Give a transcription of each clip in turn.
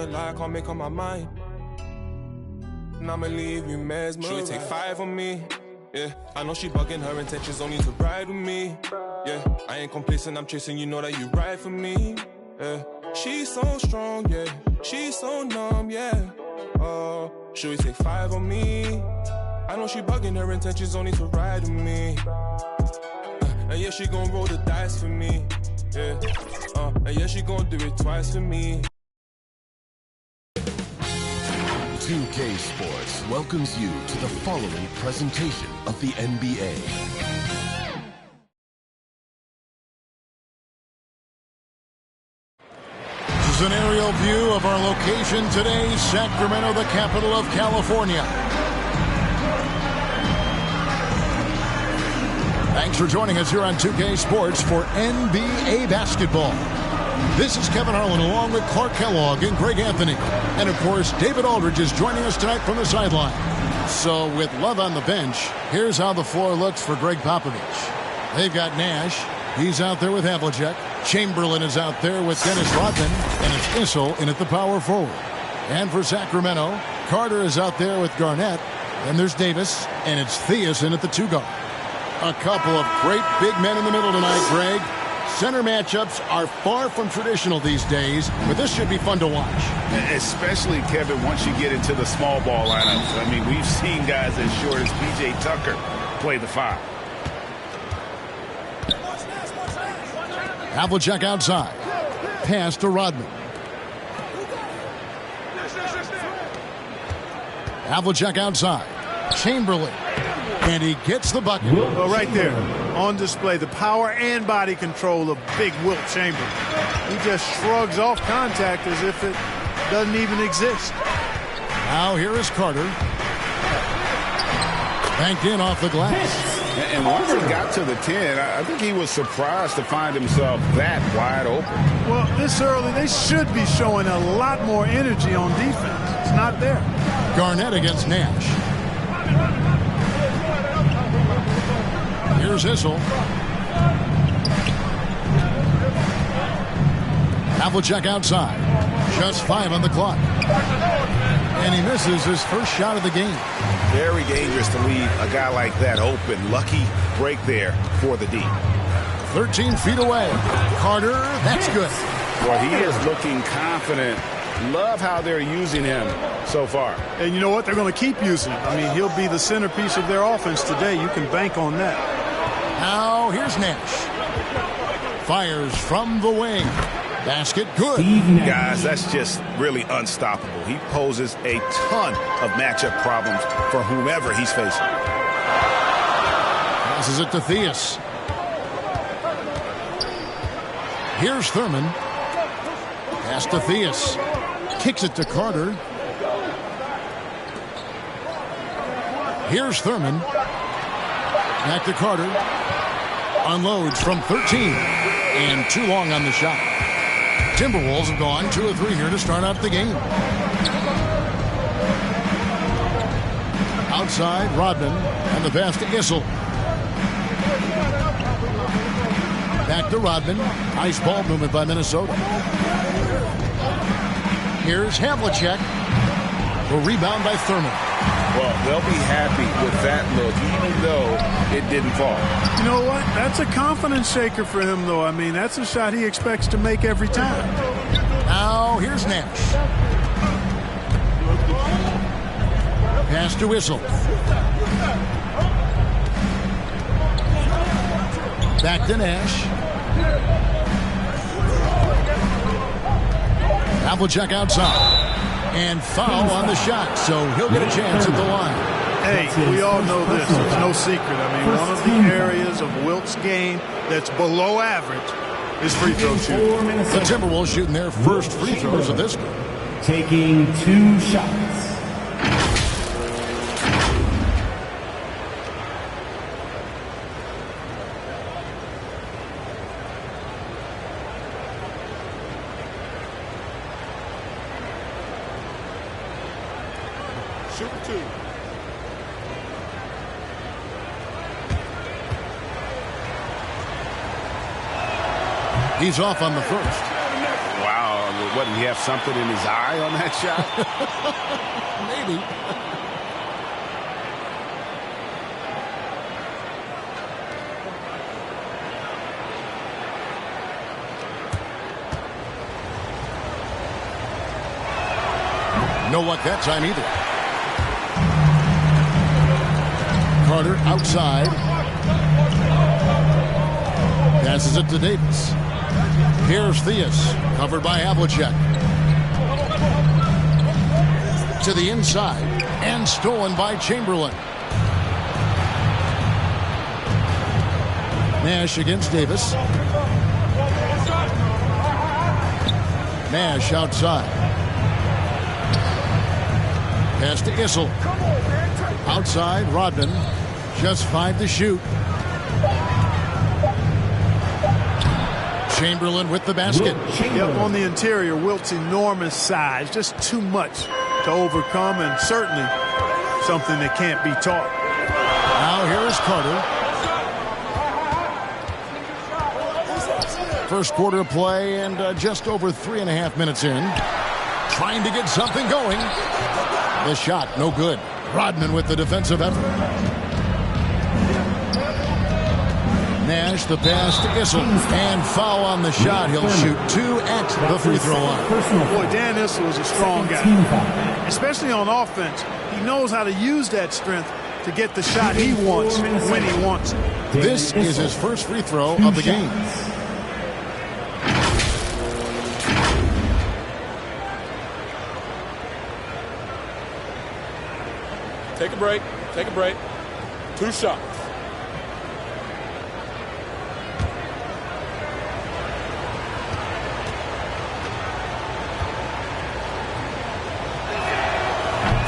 lie, can't make up my mind. And I'ma leave you mesmerized. She take 5 on me. Yeah, I know she bugging, her intentions only to ride with me. Yeah, I ain't complacent, I'm chasing, you know that you ride for me. Yeah, she's so strong, yeah, she's so numb, yeah. Oh, should we take 5 on me? I know she bugging, her intentions only to ride with me. And yeah, she gon' roll the dice for me. Yeah, and yeah, she gon' do it twice for me. 2K Sports welcomes you to the following presentation of the NBA. This is an aerial view of our location today, Sacramento, the capital of California. Thanks for joining us here on 2K Sports for NBA basketball. This is Kevin Harlan along with Clark Kellogg and Greg Anthony. And, of course, David Aldridge is joining us tonight from the sideline. So, with Love on the bench, here's how the floor looks for Greg Popovich. They've got Nash. He's out there with Havlicek. Chamberlain is out there with Dennis Rodman. And it's Issel in at the power forward. And for Sacramento, Carter is out there with Garnett. Then there's Davis. And it's Theus in at the 2 guard. A couple of great big men in the middle tonight, Greg. Center matchups are far from traditional these days, but this should be fun to watch. Especially, Kevin, once you get into the small ball lineups. I mean, we've seen guys as short as P.J. Tucker play the 5. Havlicek outside. Pass to Rodman. Havlicek outside. Chamberlain. And he gets the bucket. Well, right there, on display, the power and body control of big Wilt Chamberlain. He just shrugs off contact as if it doesn't even exist. Now here is Carter. Banked in off the glass. And once he got to the 10, I think he was surprised to find himself that wide open. Well, this early, they should be showing a lot more energy on defense. It's not there. Garnett against Nash. Here's Issel. Havlicek outside. Just 5 on the clock. And he misses his first shot of the game. Very dangerous to leave a guy like that open. Lucky break there for the D. 13 feet away. Carter, that's good. Well, he is looking confident. Love how they're using him so far. And you know what? They're going to keep using him. I mean, he'll be the centerpiece of their offense today. You can bank on that. Now here's Nash. Fires from the wing. Basket good. Guys, that's just really unstoppable. He poses a ton of matchup problems for whomever he's facing. Passes it to Theus. Here's Thurman. Pass to Theus. Kicks it to Carter. Here's Thurman. Back to Carter. Unloads from 13. And too long on the shot. Timberwolves have gone 2 of 3 here to start out the game. Outside, Rodman. And the pass to Issel. Back to Rodman. Nice ball movement by Minnesota. Here's Havlicek. The rebound by Thurman. Well, they'll be happy with that look, even though it didn't fall. You know what? That's a confidence shaker for him, though. I mean, that's a shot he expects to make every time. Now, here's Nash. Pass to Issel. Back to Nash. Havlicek outside. And foul on the shot, so he'll get a chance at the line. Hey, we all know this. It's no secret. I mean, one of the areas of Wilt's game that's below average is free throw shooting. The Timberwolves shooting their first free throws of this game. Taking 2 shots. Shoot 2. He's off on the first. Wow, What, did he have something in his eye on that shot? Maybe. No luck that time either. Carter outside. Passes it to Davis. Here's Theus, covered by Havlicek. To the inside, and stolen by Chamberlain. Nash against Davis. Nash outside. Pass to Issel. Outside, Rodman. Just 5 to shoot. Chamberlain with the basket. Yep, on the interior, Wilt's enormous size. Just too much to overcome, and certainly something that can't be taught. Now here is Carter. First quarter of play, and just over 3.5 minutes in. Trying to get something going. The shot, no good. Rodman with the defensive effort. Nash, the pass to Issel, and foul on the shot. He'll shoot 2 at the free throw line. Boy, Dan Issel is a strong guy, especially on offense. He knows how to use that strength to get the shot he wants when he wants it. This is his first free throw of the game. Take a break. Take a break. 2 shots.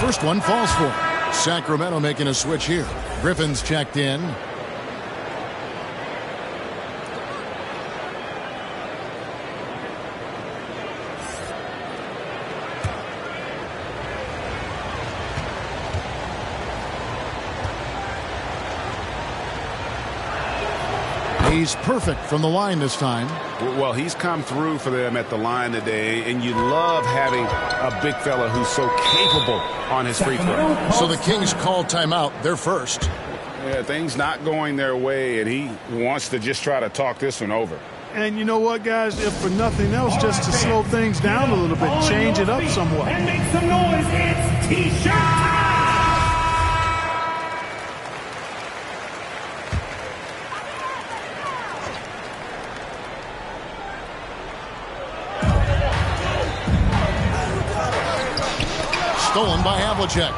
First one falls for him. Sacramento making a switch here. Griffin's checked in. He's perfect from the line this time. Well, he's come through for them at the line today, and you love having a big fella who's so capable on his free throw. So the Kings call timeout. They're first. Yeah, things not going their way, and he wants to just try to talk this one over. And you know what, guys? If for nothing else, just to slow things down a little bit, change it up somewhat. And make some noise. It's T-shirt time! Stolen by Havlicek.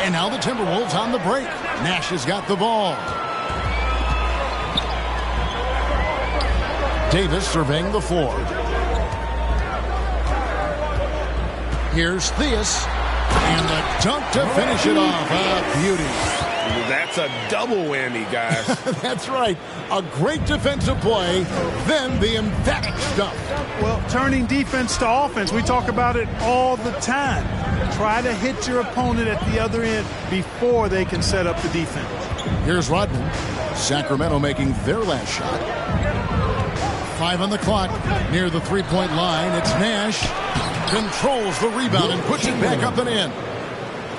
And now the Timberwolves on the break. Nash has got the ball. Davis surveying the floor. Here's Theus. And a dunk to finish it off. A beauty. That's a double whammy, guys. That's right. A great defensive play, then the emphatic stuff. Well, turning defense to offense, we talk about it all the time. Try to hit your opponent at the other end before they can set up the defense. Here's Rodman. Sacramento making their last shot. 5 on the clock. Near the three-point line, it's Nash. Controls the rebound and puts it back up and in.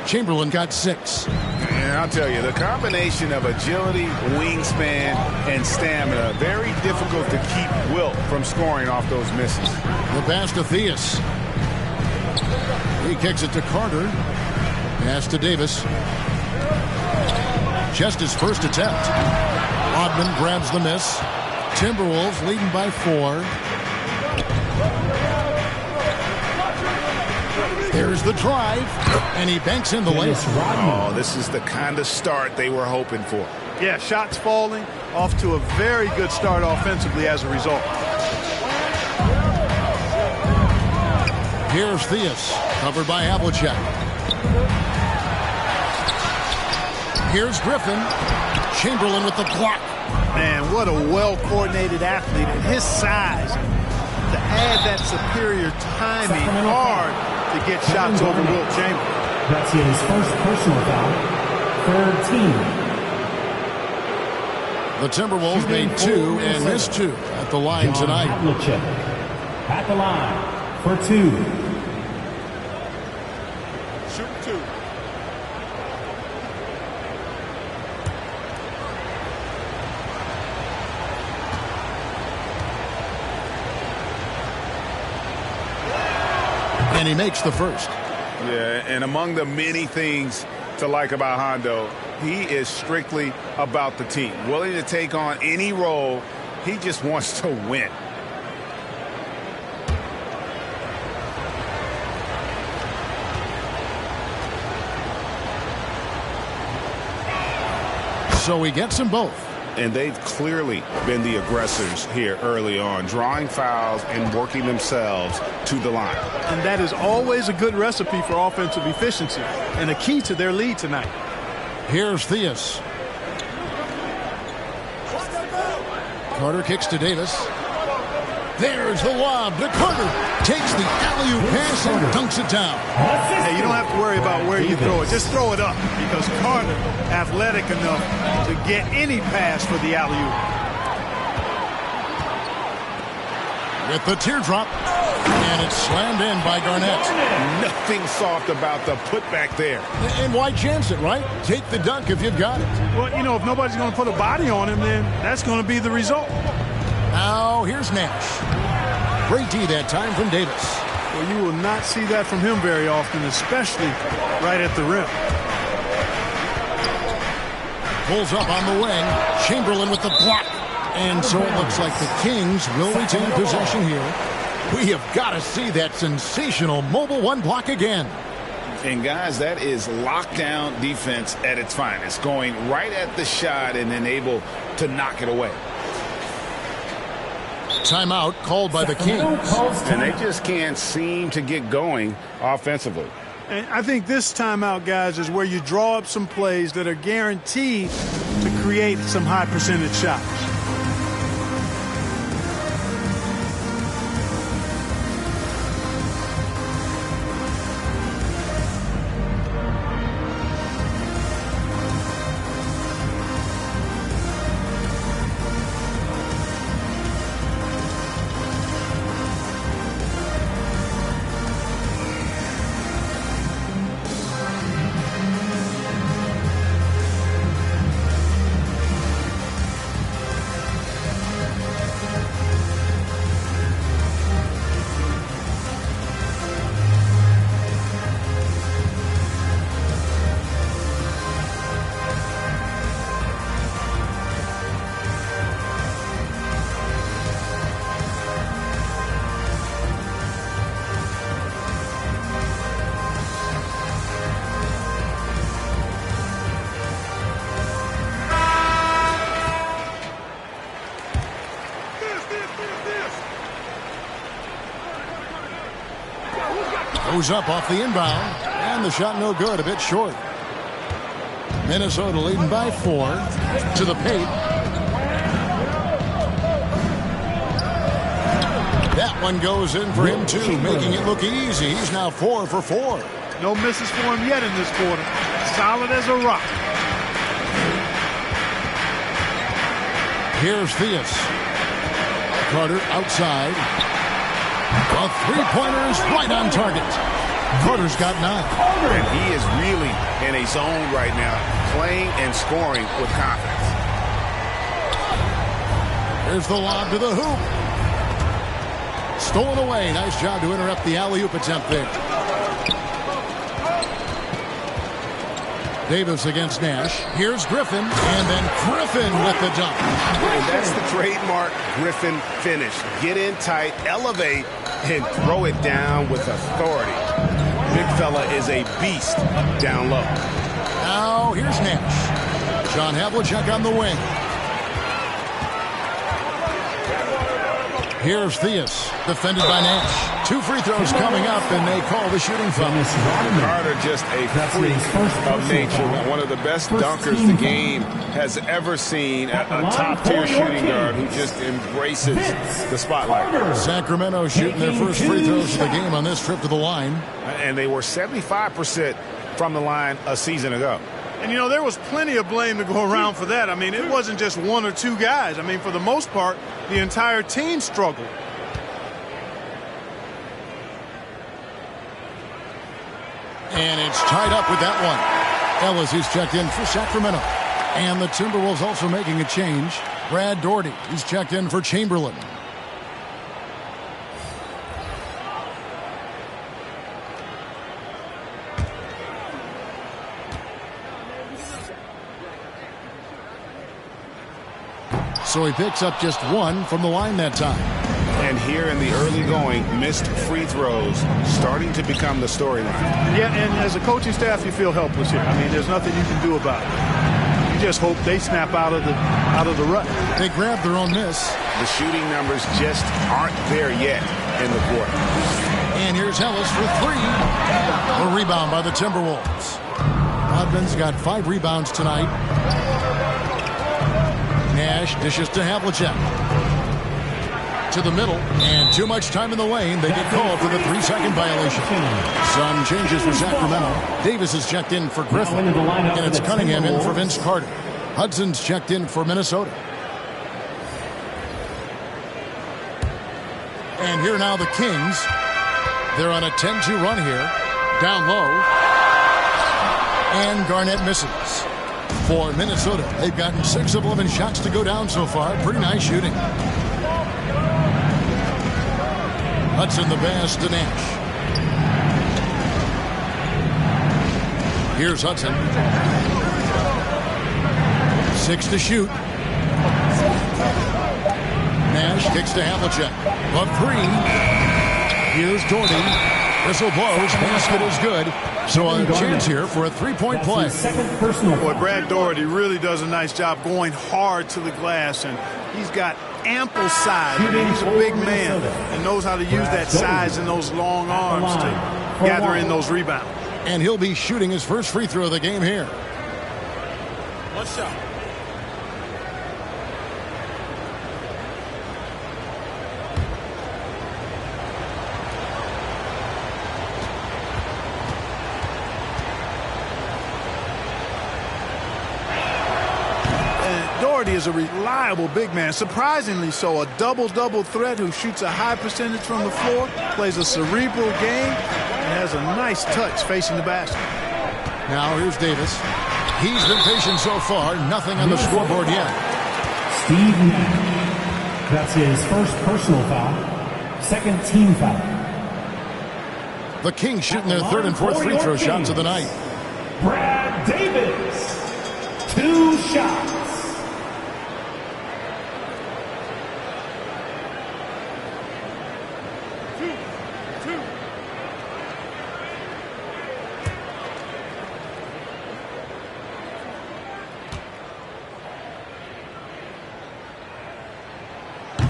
Chamberlain got 6. And I'll tell you, the combination of agility, wingspan, and stamina, very difficult to keep Wilt from scoring off those misses. The pass to Theus. He kicks it to Carter. Pass to Davis. Just his first attempt. Rodman grabs the miss. Timberwolves leading by 4. There's the drive, and he banks in the layup. Oh, this is the kind of start they were hoping for. Yeah, shots falling, off to a very good start offensively as a result. Here's Theus, covered by Havlicek. Here's Griffin. Chamberlain with the block. Man, what a well-coordinated athlete. And his size, to add that superior timing, hard to get shots over Wilt Chamberlain. That's his first personal foul. Third team. The Timberwolves made 2 and missed 2 at the line tonight. At the line for two. Shoot two. And he makes the first. Yeah, and among the many things to like about Hondo, he is strictly about the team. Willing to take on any role. He just wants to win. So he gets them both. And they've clearly been the aggressors here early on, drawing fouls and working themselves to the line. And that is always a good recipe for offensive efficiency and a key to their lead tonight. Here's Theus. Carter kicks to Davis. There's the lob to Carter. Takes the alley-oop pass and dunks it down. Hey, you don't have to worry about where you throw it. Just throw it up because Carter athletic enough to get any pass for the alley-oop. With the teardrop. And it's slammed in by Garnett. Nothing soft about the putback there. And why chance it, right? Take the dunk if you've got it. Well, you know, if nobody's going to put a body on him, then that's going to be the result. Now, here's Nash. Great D that time from Davis. Well, you will not see that from him very often, especially right at the rim. Pulls up on the wing. Chamberlain with the block. And so it looks like the Kings will retain possession here. We have got to see that sensational mobile one block again. And guys, that is lockdown defense at its finest. Going right at the shot and then able to knock it away. Timeout called by the Kings. And they just can't seem to get going offensively. And I think this timeout, guys, is where you draw up some plays that are guaranteed to create some high percentage shots. Goes up off the inbound, and the shot no good, a bit short. Minnesota leading by 4 to the paint. That one goes in for him too, making it look easy. He's now 4 for 4. No misses for him yet in this quarter. Solid as a rock. Here's Theus. Carter outside. A three-pointer is right on target. Carter's got 9. And he is really in a zone right now, playing and scoring with confidence. Here's the lob to the hoop. Stolen away. Nice job to interrupt the alley-oop attempt there. Davis against Nash. Here's Griffin, and then Griffin with the dunk. And that's the trademark Griffin finish. Get in tight, elevate, and throw it down with authority. Big fella is a beast down low. Now here's Nash. John Havlicek on the wing. Here's Theus, defended by Nash. 2 free throws coming up, and they call the shooting foul. Carter just a freak of nature. One of the best dunkers the game has ever seen. A top-tier shooting guard who just embraces the spotlight. Sacramento shooting their first free throws of the game on this trip to the line. And they were 75% from the line a season ago. And, you know, there was plenty of blame to go around for that. I mean, it wasn't just 1 or 2 guys. I mean, for the most part, the entire team struggled. And it's tied up with that one. Ellis is checked in for Sacramento. And the Timberwolves also making a change. Brad Daugherty, he's checked in for Chamberlain. So he picks up just one from the line that time. And here in the early going, missed free throws starting to become the storyline. Yeah, and as a coaching staff, you feel helpless here. I mean, there's nothing you can do about it. You just hope they snap out of the rut. They grab their own miss. The shooting numbers just aren't there yet in the quarter. And here's Ellis for three. A rebound by the Timberwolves. Rodman's got 5 rebounds tonight. Nash dishes to Havlicek. To the middle, and too much time in the lane. They get called for the 3-second violation. Some changes for Sacramento. Davis is checked in for Griffin, and it's Cunningham in for Vince Carter. Hudson's checked in for Minnesota. And here now the Kings. They're on a 10-2 run here. Down low. And Garnett misses. For Minnesota, they've gotten 6 of 11 shots to go down so far. Pretty nice shooting. Hudson the pass to Nash. Here's Hudson. 6 to shoot. Nash kicks to Havlicek. Up 3. Here's Daugherty. Whistle blows. Basket is good. So a chance here for a 3-point play. Boy, Brad Daugherty really does a nice job going hard to the glass, and he's got ample size. I mean, he's a big man and knows how to use that size and those long arms to gather in those rebounds. And he'll be shooting his first free throw of the game here. One shot. Daugherty is a reliable big man, surprisingly so. A double-double threat who shoots a high percentage from the floor, plays a cerebral game, and has a nice touch facing the basket. Now here's Davis. He's been patient so far. Nothing on the scoreboard yet. Steve Nash. That's his first personal foul. Second team foul. The Kings shooting their third and fourth free throw shots of the night. Brad Davis. 2 shots.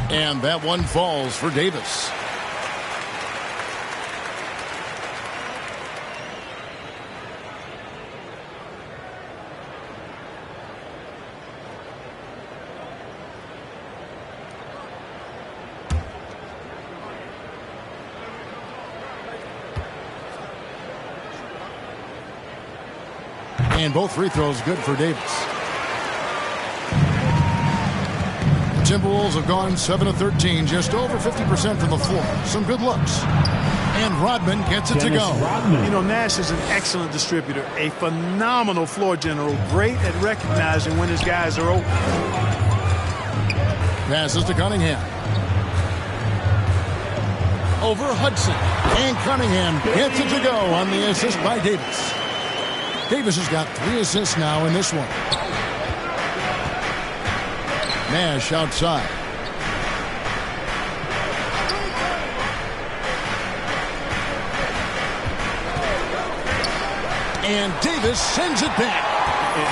And that one falls for Davis. And both free throws good for Davis. Timberwolves have gone 7 of 13, just over 50% from the floor. Some good looks. And Rodman gets it to go. You know, Nash is an excellent distributor, a phenomenal floor general, great at recognizing when his guys are open. Passes to Cunningham. Over Hudson. And Cunningham gets it to go on the assist by Davis. Davis has got 3 assists now in this one. Nash outside. And Davis sends it back.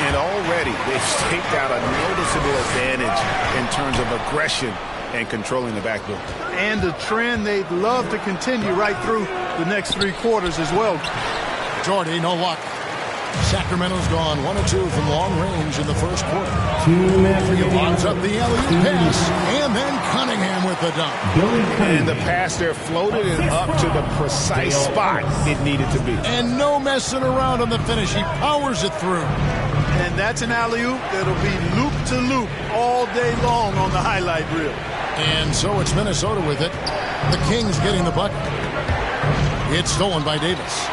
And already they've staked out a noticeable advantage in terms of aggression and controlling the backboard. And a trend they'd love to continue right through the next 3 quarters as well. Daugherty, no luck. Sacramento's gone 1 of 2 from long range in the first quarter. He lines up the alley-oop pass, and then Cunningham with the dunk. And the pass there floated it up to the precise spot it needed to be. And no messing around on the finish. He powers it through. And that's an alley-oop that'll be loop-to-loop all day long on the highlight reel. And so it's Minnesota with it. The Kings getting the bucket. It's stolen by Davis.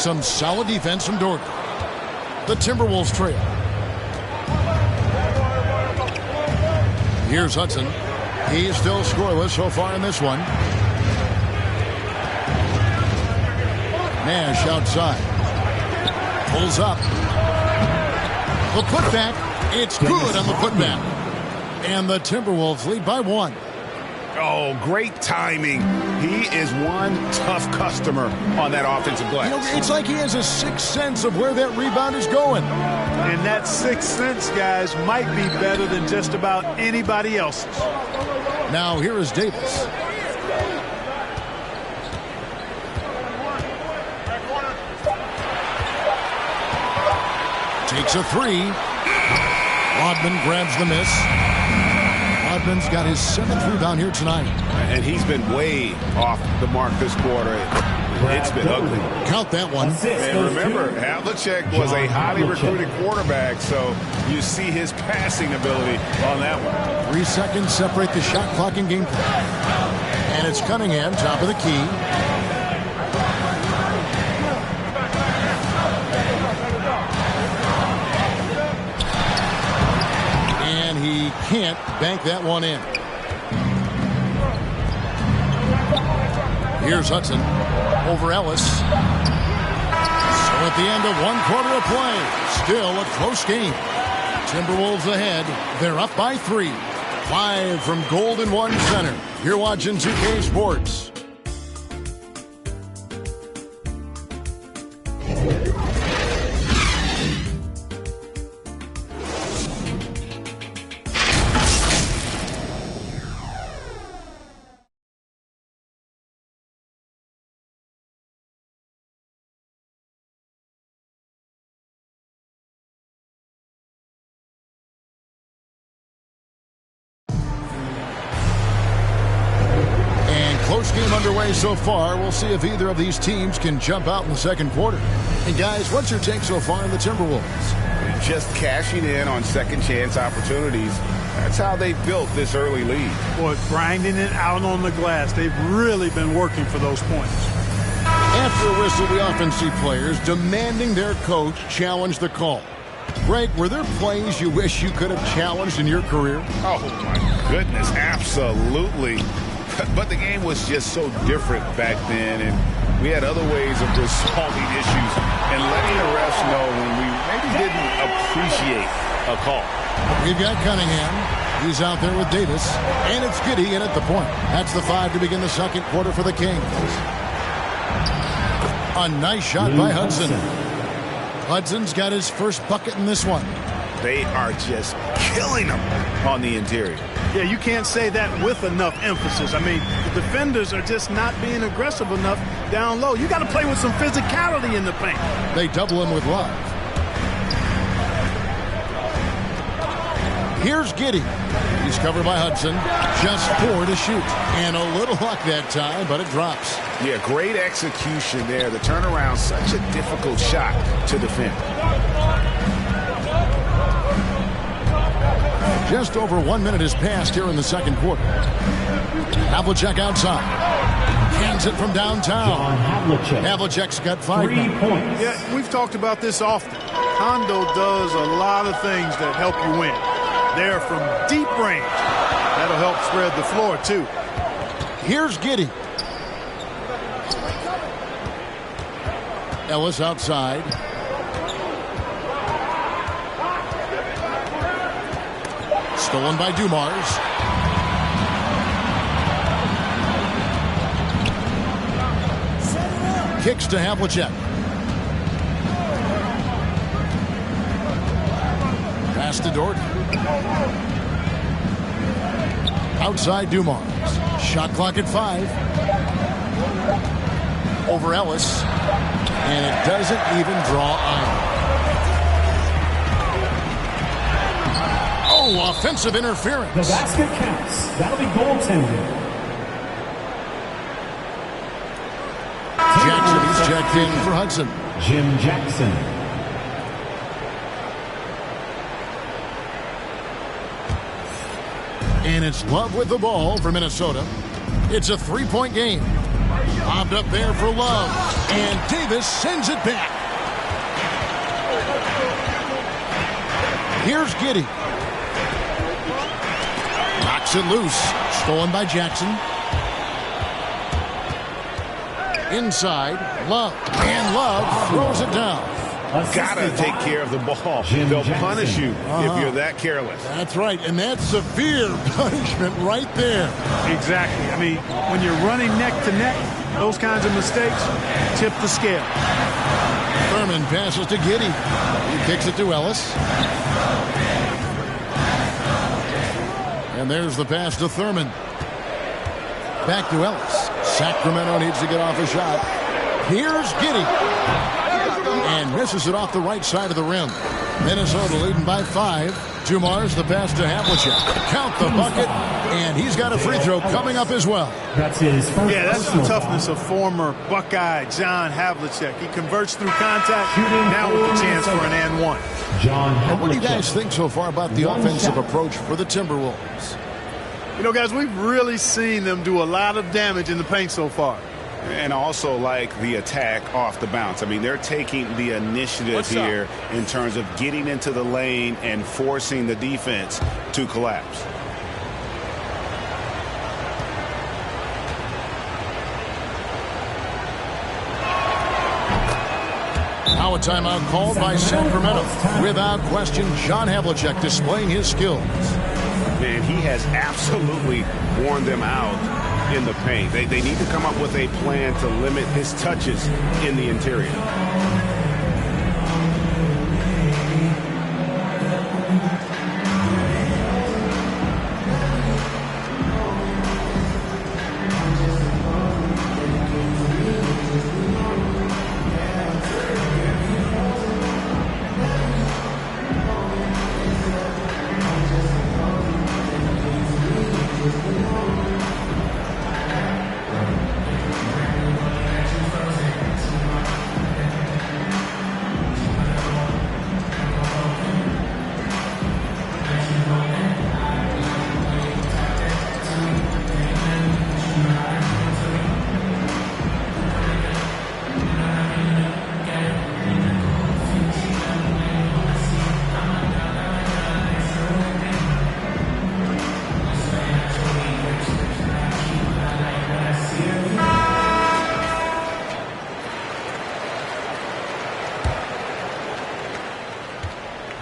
Some solid defense from Doherty. The Timberwolves trail. Here's Hudson. He's still scoreless so far in this one. Nash outside. Pulls up. The putback. It's good on the putback. And the Timberwolves lead by 1. Oh, great timing. He is one tough customer on that offensive glass. It's like he has a sixth sense of where that rebound is going. And that sixth sense, guys, might be better than just about anybody else's. Now here is Davis. Takes a 3. Rodman grabs the miss. Rodman's got his 7th rebound here tonight. And he's been way off the mark this quarter. It's been ugly. Count that one. And remember, Havlicek was a highly recruited quarterback, so you see his passing ability on that one. 3 seconds separate the shot clock and game clock. And it's Cunningham, top of the key. He can't bank that one in. Here's Hudson over Ellis. So at the end of 1 quarter of play, still a close game. Timberwolves ahead. They're up by 3. Live from Golden One Center. You're watching 2K Sports. Close game underway so far. We'll see if either of these teams can jump out in the second quarter. And guys, what's your take so far on the Timberwolves? Just cashing in on second chance opportunities. That's how they built this early lead. Boy, grinding it out on the glass. They've really been working for those points. After a whistle, we often see players demanding their coach challenge the call. Greg, were there plays you wish you could have challenged in your career? Oh, my goodness, absolutely. But the game was just so different back then, and we had other ways of resolving issues and letting the refs know when we maybe didn't appreciate a call. We've got Cunningham. He's out there with Davis, and it's Giddey in at the point. That's the 5 to begin the second quarter for the Kings. A nice shot by Hudson. Hudson's got his first bucket in this one. They are just killing them on the interior. Yeah, you can't say that with enough emphasis. I mean, the defenders are just not being aggressive enough down low. You got to play with some physicality in the paint. They double him with Love. Here's Giddey. He's covered by Hudson. Just 4 to shoot. And a little luck that time, but it drops. Yeah, great execution there. The turnaround, such a difficult shot to defend. Just over 1 minute has passed here in the second quarter. Havlicek outside. Hands it from downtown. Havlicek's got 5 points. Yeah, we've talked about this often. Hondo does a lot of things that help you win. They're from deep range. That'll help spread the floor, too. Here's Giddey. Ellis outside. Stolen by Dumars. Kicks to Havlicek. Pass to Doherty. Outside Dumars. Shot clock at 5. Over Ellis. And it doesn't even draw iron. Oh, offensive interference. The basket counts. That'll be goaltending. Jackson, he's checked in for Hudson. Jim Jackson. And it's Love with the ball for Minnesota. It's a 3-point game. Bobbed up there for Love. And Davis sends it back. Here's Giddey. Knocks it loose. Stolen by Jackson. Inside, Love. And Love throws it down. Gotta take care of the ball. They'll punish you if you're that careless. That's right, and that's severe punishment right there. Exactly. I mean, when you're running neck to neck, those kinds of mistakes tip the scale. Thurman passes to Giddey. He kicks it to Ellis. And there's the pass to Thurman. Back to Ellis. Sacramento needs to get off a shot. Here's Giddey. And misses it off the right side of the rim. Minnesota leading by 5. Dumar's the pass to Havlicek. Count the bucket. And he's got a free throw coming up as well. That's his first. Yeah, that's the toughness of former Buckeye John Havlicek. He converts through contact. Now with the chance for an and one. What do you guys think so far about the offensive approach for the Timberwolves? You know, guys, we've really seen them do a lot of damage in the paint so far. And also like the attack off the bounce. I mean, they're taking the initiative here in terms of getting into the lane and forcing the defense to collapse. Now a timeout called by Sacramento. Without question, John Havlicek displaying his skills. Man, he has absolutely worn them out in the paint. They need to come up with a plan to limit his touches in the interior.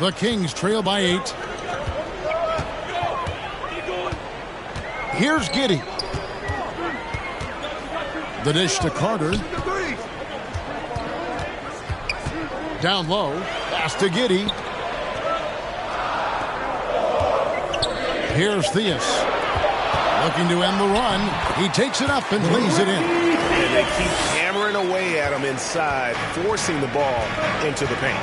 The Kings trail by 8. Here's Giddey. The dish to Carter. Down low. Pass to Giddey. Here's Theus. Looking to end the run. He takes it up and lays it in. And they keep hammering away at him inside, forcing the ball into the paint.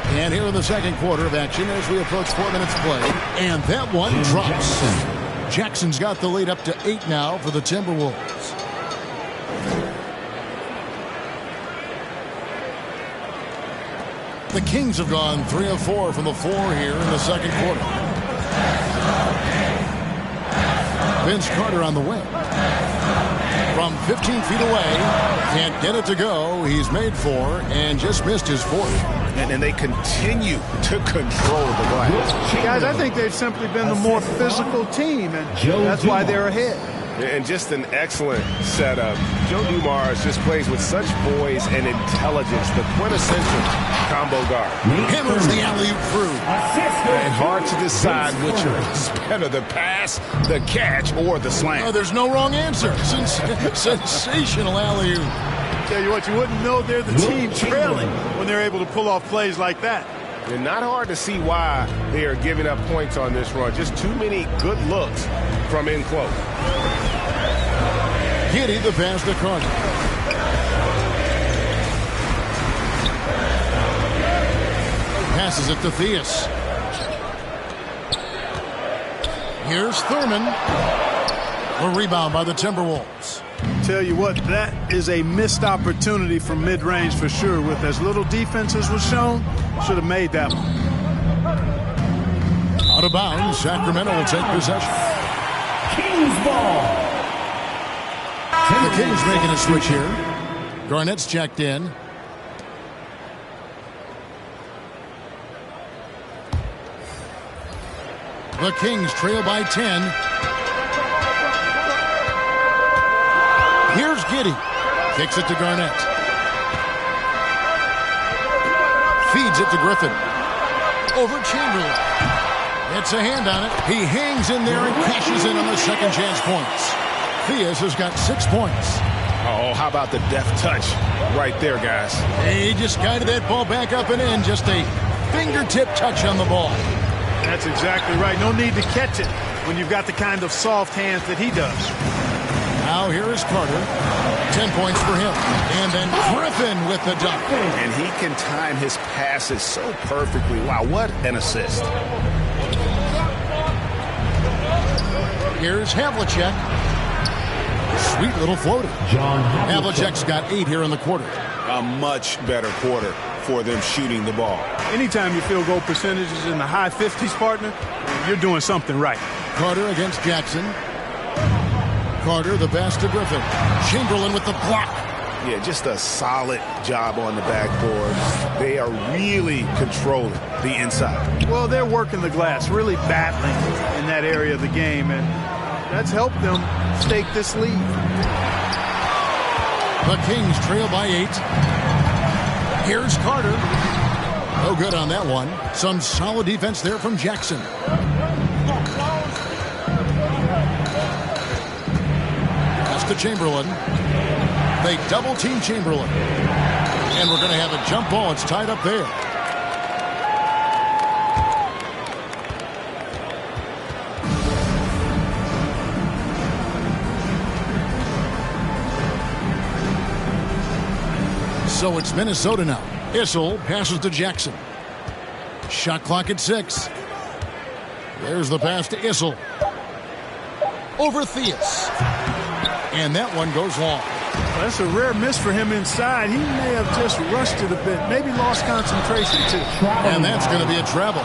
And here in the second quarter of action as we approach 4 minutes play. And that one drops. Jackson's got the lead up to 8 now for the Timberwolves. The Kings have gone 3 of 4 from the floor here in the second quarter. Vince Carter on the wing. From 15 feet away. Can't get it to go. He's made 4 and just missed his 4th. And they continue to control the glass. Guys, I think they've simply been the more physical team, and that's why they're ahead. And just an excellent setup. Joe Dumars just plays with such poise and intelligence, the quintessential combo guard. Hammers the alley-oop through. And hard to decide which is better, the pass, the catch, or the slam. Oh, there's no wrong answer. Sensational alley-oop. Tell you what, you wouldn't know they're the team trailing when they're able to pull off plays like that. And not hard to see why they are giving up points on this run. Just too many good looks from in close. Giddey the pass to Carter. Passes it to Theus. Here's Thurman. The rebound by the Timberwolves. Tell you what, that is a missed opportunity from mid-range for sure. With as little defense as was shown, should have made that one. Out of bounds, Sacramento will take possession. Kings ball. The Kings making a switch here. Garnett's checked in. The Kings trail by 10. Here's Giddey. Kicks it to Garnett. Feeds it to Griffin. Over Chamberlain. It's a hand on it. He hangs in there and cashes in on the second chance points. Theus has got 6 points. Oh, how about the deft touch right there, guys? He just guided that ball back up and in. Just a fingertip touch on the ball. That's exactly right. No need to catch it when you've got the kind of soft hands that he does. Now here is Carter. 10 points for him. And then Griffin with the dunk. And he can time his passes so perfectly. Wow, what an assist. Here's Havlicek. Sweet little floater. Havlicek's got 8 here in the quarter. A much better quarter for them shooting the ball. Anytime your field goal percentage is in the high 50s, partner, you're doing something right. Carter against Jackson. Carter the pass to Griffin. Chamberlain with the block. Yeah, just a solid job on the backboard. They are really controlling the inside. Well, they're working the glass, really battling in that area of the game, and that's helped them stake this lead. The Kings trail by 8. Here's Carter. No good on that one. Some solid defense there from Jackson. Pass to Chamberlain. They double-team Chamberlain. And we're going to have a jump ball. It's tied up there. So it's Minnesota now. Issel passes to Jackson. Shot clock at 6. There's the pass to Issel. Over Theus. And that one goes long. Well, that's a rare miss for him inside. He may have just rushed it a bit. Maybe lost concentration, too. And that's going to be a travel.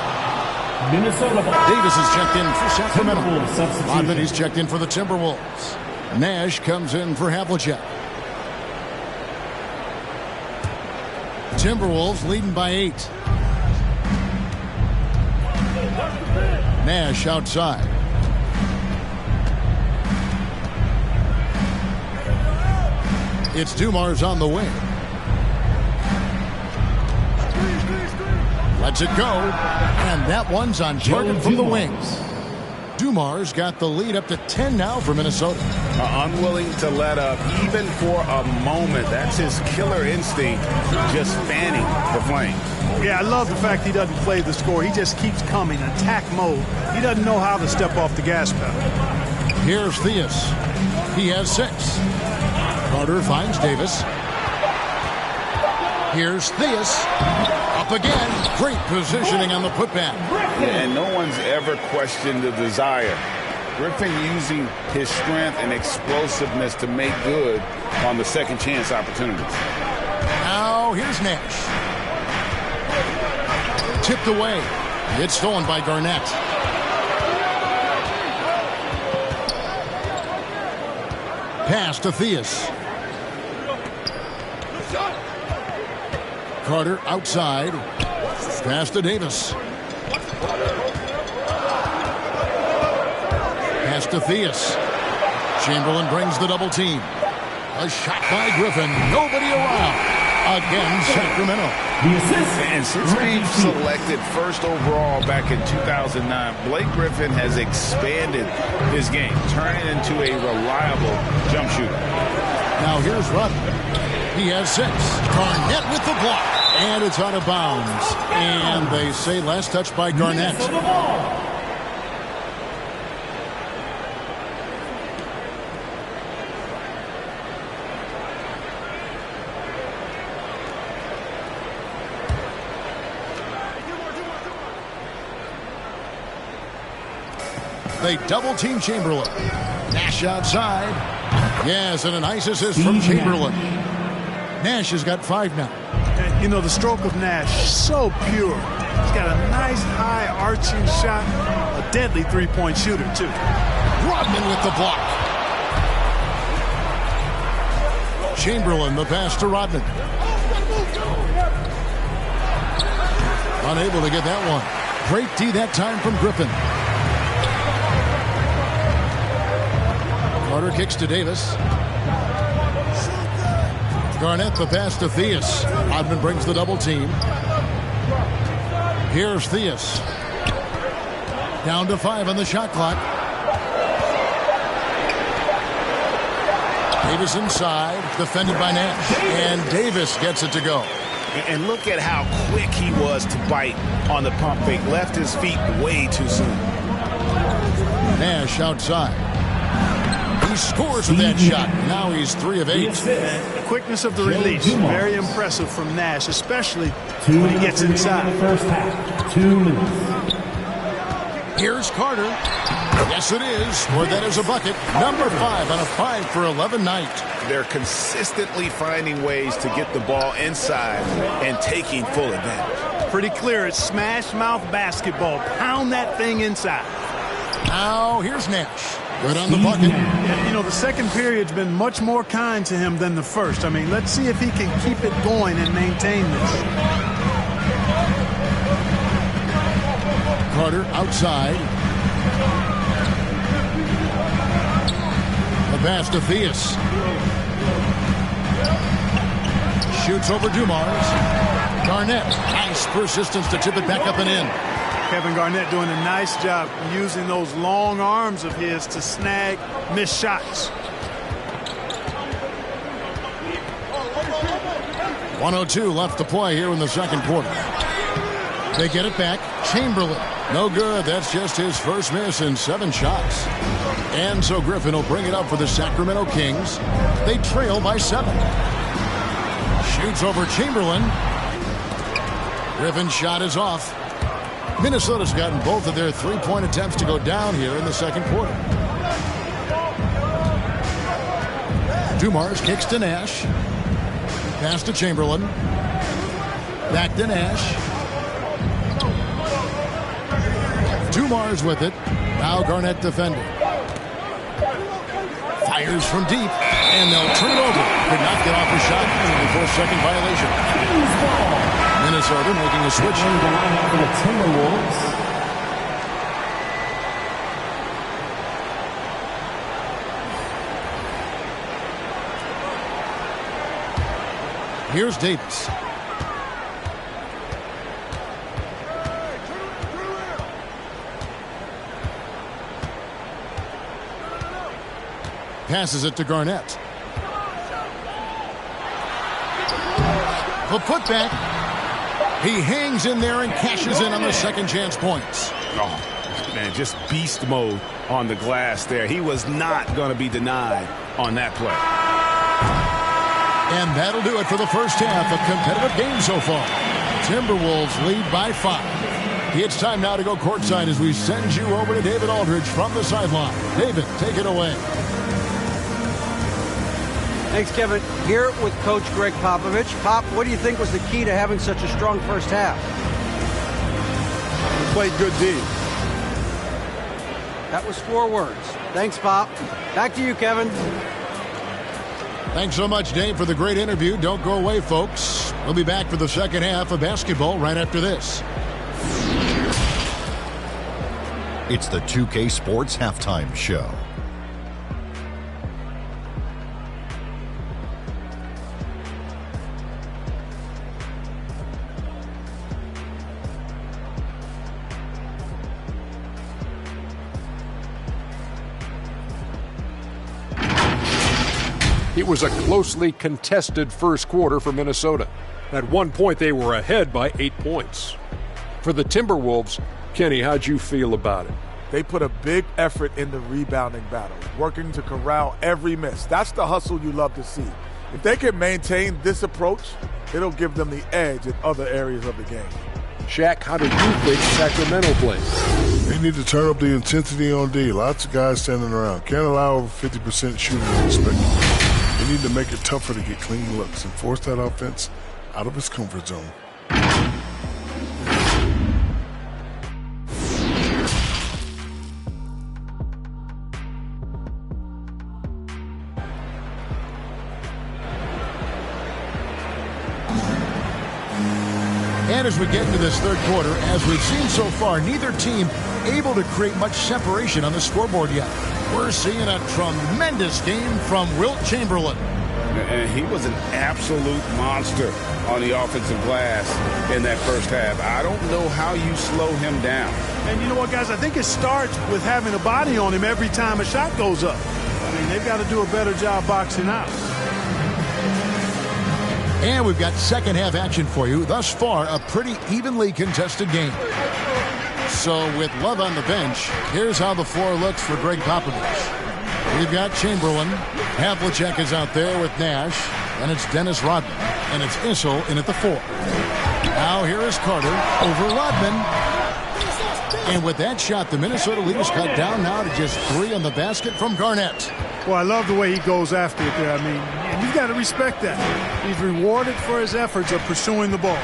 Minnesota. Davis is checked in for Sacramento. Timberwolves substitution. Anthony's checked in for the Timberwolves. Nash comes in for Havlicek. Timberwolves leading by 8. Nash outside. It's Dumars on the wing. Lets it go. And that one's on target from the wings. Dumars got the lead up to 10 now for Minnesota. Unwilling to let up even for a moment. That's his killer instinct, just fanning the flames. Yeah, I love the fact he doesn't play the score. He just keeps coming, attack mode. He doesn't know how to step off the gas pedal. Here's Theus. He has 6. Carter finds Davis. Here's Theus. Up again. Great positioning on the putback. And no one's ever questioned the desire. Griffin using his strength and explosiveness to make good on the second chance opportunities. Now here's Nash. Tipped away. It's stolen by Garnett. Pass to Theus. Carter outside. Pass to Davis. Pass to Theus. Chamberlain brings the double team. A shot by Griffin. Nobody around. Again, Sacramento. The assist. And since being selected first overall back in 2009, Blake Griffin has expanded his game, turning into a reliable jump shooter. Now here's Rudd. He has 6. Garnett with the block. And it's out of bounds. And they say last touch by Garnett. They double-team Chamberlain. Nash outside. Yes, and a nice assist from Chamberlain. Nash has got 5 now. And, you know, the stroke of Nash, so pure. He's got a nice high arching shot. A deadly three-point shooter, too. Rodman with the block. Chamberlain, the pass to Rodman. Unable to get that one. Great D that time from Griffin. Carter kicks to Davis. Garnett the pass to Theus. Rodman brings the double team. Here's Theus. Down to 5 on the shot clock. Davis inside, defended by Nash. And Davis gets it to go. And look at how quick he was to bite on the pump fake. Left his feet way too soon. Nash outside. He scores with that shot. Now he's 3 of 8. The quickness of the release, very impressive from Nash, especially when he gets inside. In the first half, 2 minutes. Here's Carter. Yes, it is. Or that is a bucket. Number 5 on a 5 for 11 night. They're consistently finding ways to get the ball inside and taking full advantage. Pretty clear. It's smash mouth basketball. Pound that thing inside. Now here's Nash. Good on the bucket. Yeah, you know, the second period's been much more kind to him than the first. I mean, let's see if he can keep it going and maintain this. Carter outside. The pass to Theus. Shoots over Dumars. Garnett. Nice persistence to tip it back up and in. Kevin Garnett doing a nice job using those long arms of his to snag missed shots. 1:02 left to play here in the second quarter. They get it back. Chamberlain. No good. That's just his first miss in 7 shots. And so Griffin will bring it up for the Sacramento Kings. They trail by 7. Shoots over Chamberlain. Griffin's shot is off. Minnesota's gotten both of their 3-point attempts to go down here in the second quarter. Dumars kicks to Nash. Pass to Chamberlain. Back to Nash. Dumars with it. Now Garnett defending. Fires from deep. And they'll turn it over. Could not get off the shot before second violation. Minnesota making a switch. For the Timberwolves. Here's Davis. Passes it to Garnett. The putback. He hangs in there and cashes in on the second chance points. Oh, man, just beast mode on the glass there. He was not going to be denied on that play. And that'll do it for the first half. A competitive game so far. Timberwolves lead by 5. It's time now to go courtside as we send you over to David Aldridge from the sideline. David, take it away. Thanks, Kevin. Here with Coach Greg Popovich. Pop, what do you think was the key to having such a strong first half? We played good D. That was 4 words. Thanks, Pop. Back to you, Kevin. Thanks so much, Dave, for the great interview. Don't go away, folks. We'll be back for the second half of basketball right after this. It's the 2K Sports Halftime Show. It was a closely contested first quarter for Minnesota. At one point, they were ahead by 8 points. For the Timberwolves, Kenny, how'd you feel about it? They put a big effort in the rebounding battle, working to corral every miss. That's the hustle you love to see. If they can maintain this approach, it'll give them the edge in other areas of the game. Shaq, how did you think Sacramento played? They need to turn up the intensity on D. Lots of guys standing around. Can't allow over 50% shooting in this spectrum. They need to make it tougher to get clean looks and force that offense out of its comfort zone. And as we get into this third quarter, as we've seen so far, neither team able to create much separation on the scoreboard yet. We're seeing a tremendous game from Wilt Chamberlain. And he was an absolute monster on the offensive glass in that first half. I don't know how you slow him down. And you know what, guys? I think it starts with having a body on him every time a shot goes up. I mean, they've got to do a better job boxing out. And we've got second half action for you. Thus far, a pretty evenly contested game. So with Love on the bench, here's how the floor looks for Greg Popovich. We've got Chamberlain. Havlicek is out there with Nash. And it's Dennis Rodman. And it's Issel in at the 4. Now here is Carter over Rodman. And with that shot, the Minnesota lead is cut down now to just 3 on the basket from Garnett. Well, I love the way he goes after it there. I mean, and you've got to respect that. He's rewarded for his efforts of pursuing the ball.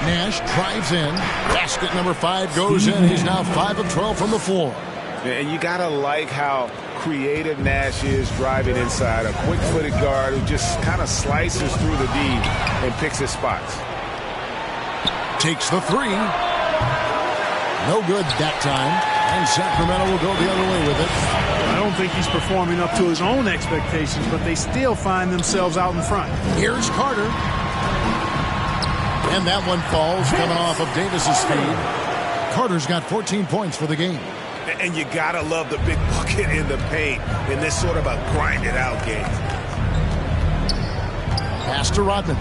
Nash drives in. Basket number 5 goes in. He's now 5 of 12 from the floor. And you got to like how creative Nash is driving inside. A quick-footed guard who just kind of slices through the D and picks his spots. Takes the 3. No good that time. And Sacramento will go the other way with it. I don't think he's performing up to his own expectations, but they still find themselves out in front. Here's Carter. And that one falls, coming off of Davis's feed. Carter's got 14 points for the game. And you got to love the big bucket in the paint in this sort of a grinded-out game. Pass to Rodman.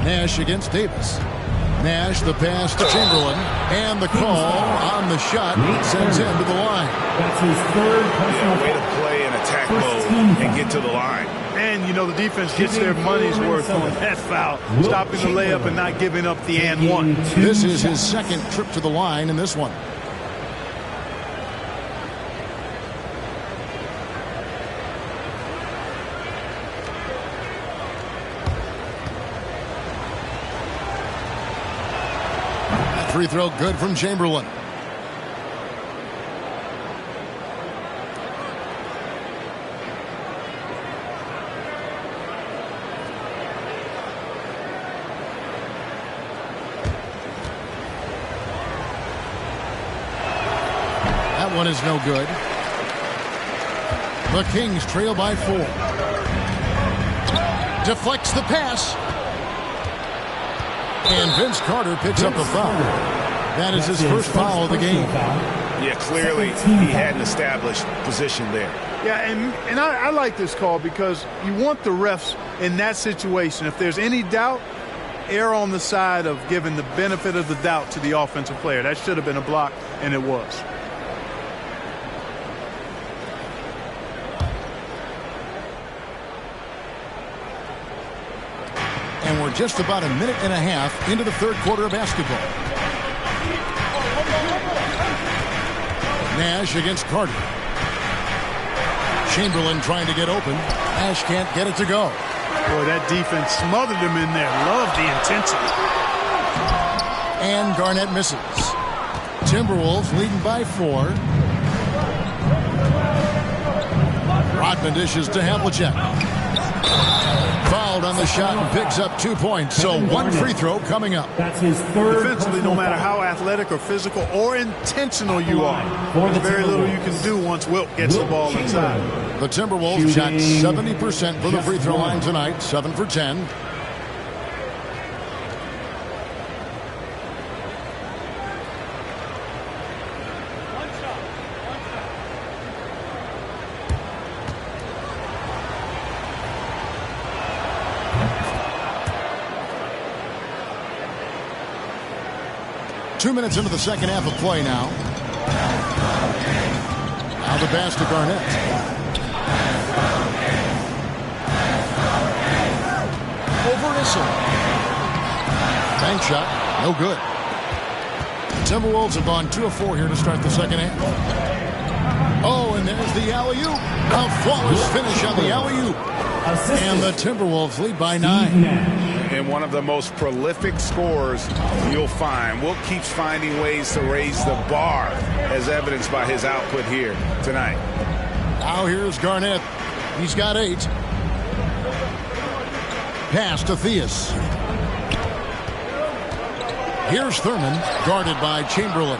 Nash against Davis. Nash, the pass to Chamberlain. And the call on the shot sends him to the line. That's his third personal way to play in attack mode and get to the line. And, you know, the defense gets their money's worth on that foul. Stopping the layup and not giving up the and one. This is his second trip to the line in this one. Free throw good from Chamberlain. That one is no good. The Kings trail by 4. Deflects the pass. And Vince Carter picks up the foul. That is his first foul of the game. Yeah, clearly he had an established position there. Yeah, and I like this call because you want the refs in that situation. If there's any doubt, err on the side of giving the benefit of the doubt to the offensive player. That should have been a block, and it was. And we're just about a minute and a half into the third quarter of basketball. Nash against Carter. Chamberlain trying to get open. Nash can't get it to go. Boy, that defense smothered him in there. Love the intensity. And Garnett misses. Timberwolves leading by 4. Rodman dishes to Havlicek. Fouled on the shot and picks up 2 points. So 1 free throw coming up. That's his third. Defensively, no matter how athletic or physical or intentional you are, there's very little you can do once Wilt gets the ball inside. The Timberwolves shot 70% for the free throw line tonight, 7 for 10. Two minutes into the second half of play now. Now the pass to Garnett. Over Issel. Bank shot, no good. The Timberwolves have gone 2 of 4 here to start the second half. Oh, and there's the alley-oop. A flawless finish on the alley-oop. And the Timberwolves lead by 9. And one of the most prolific scorers you'll find. Wilt keeps finding ways to raise the bar, as evidenced by his output here tonight. Now here's Garnett. He's got 8. pass to Theus. Here's Thurman, guarded by Chamberlain.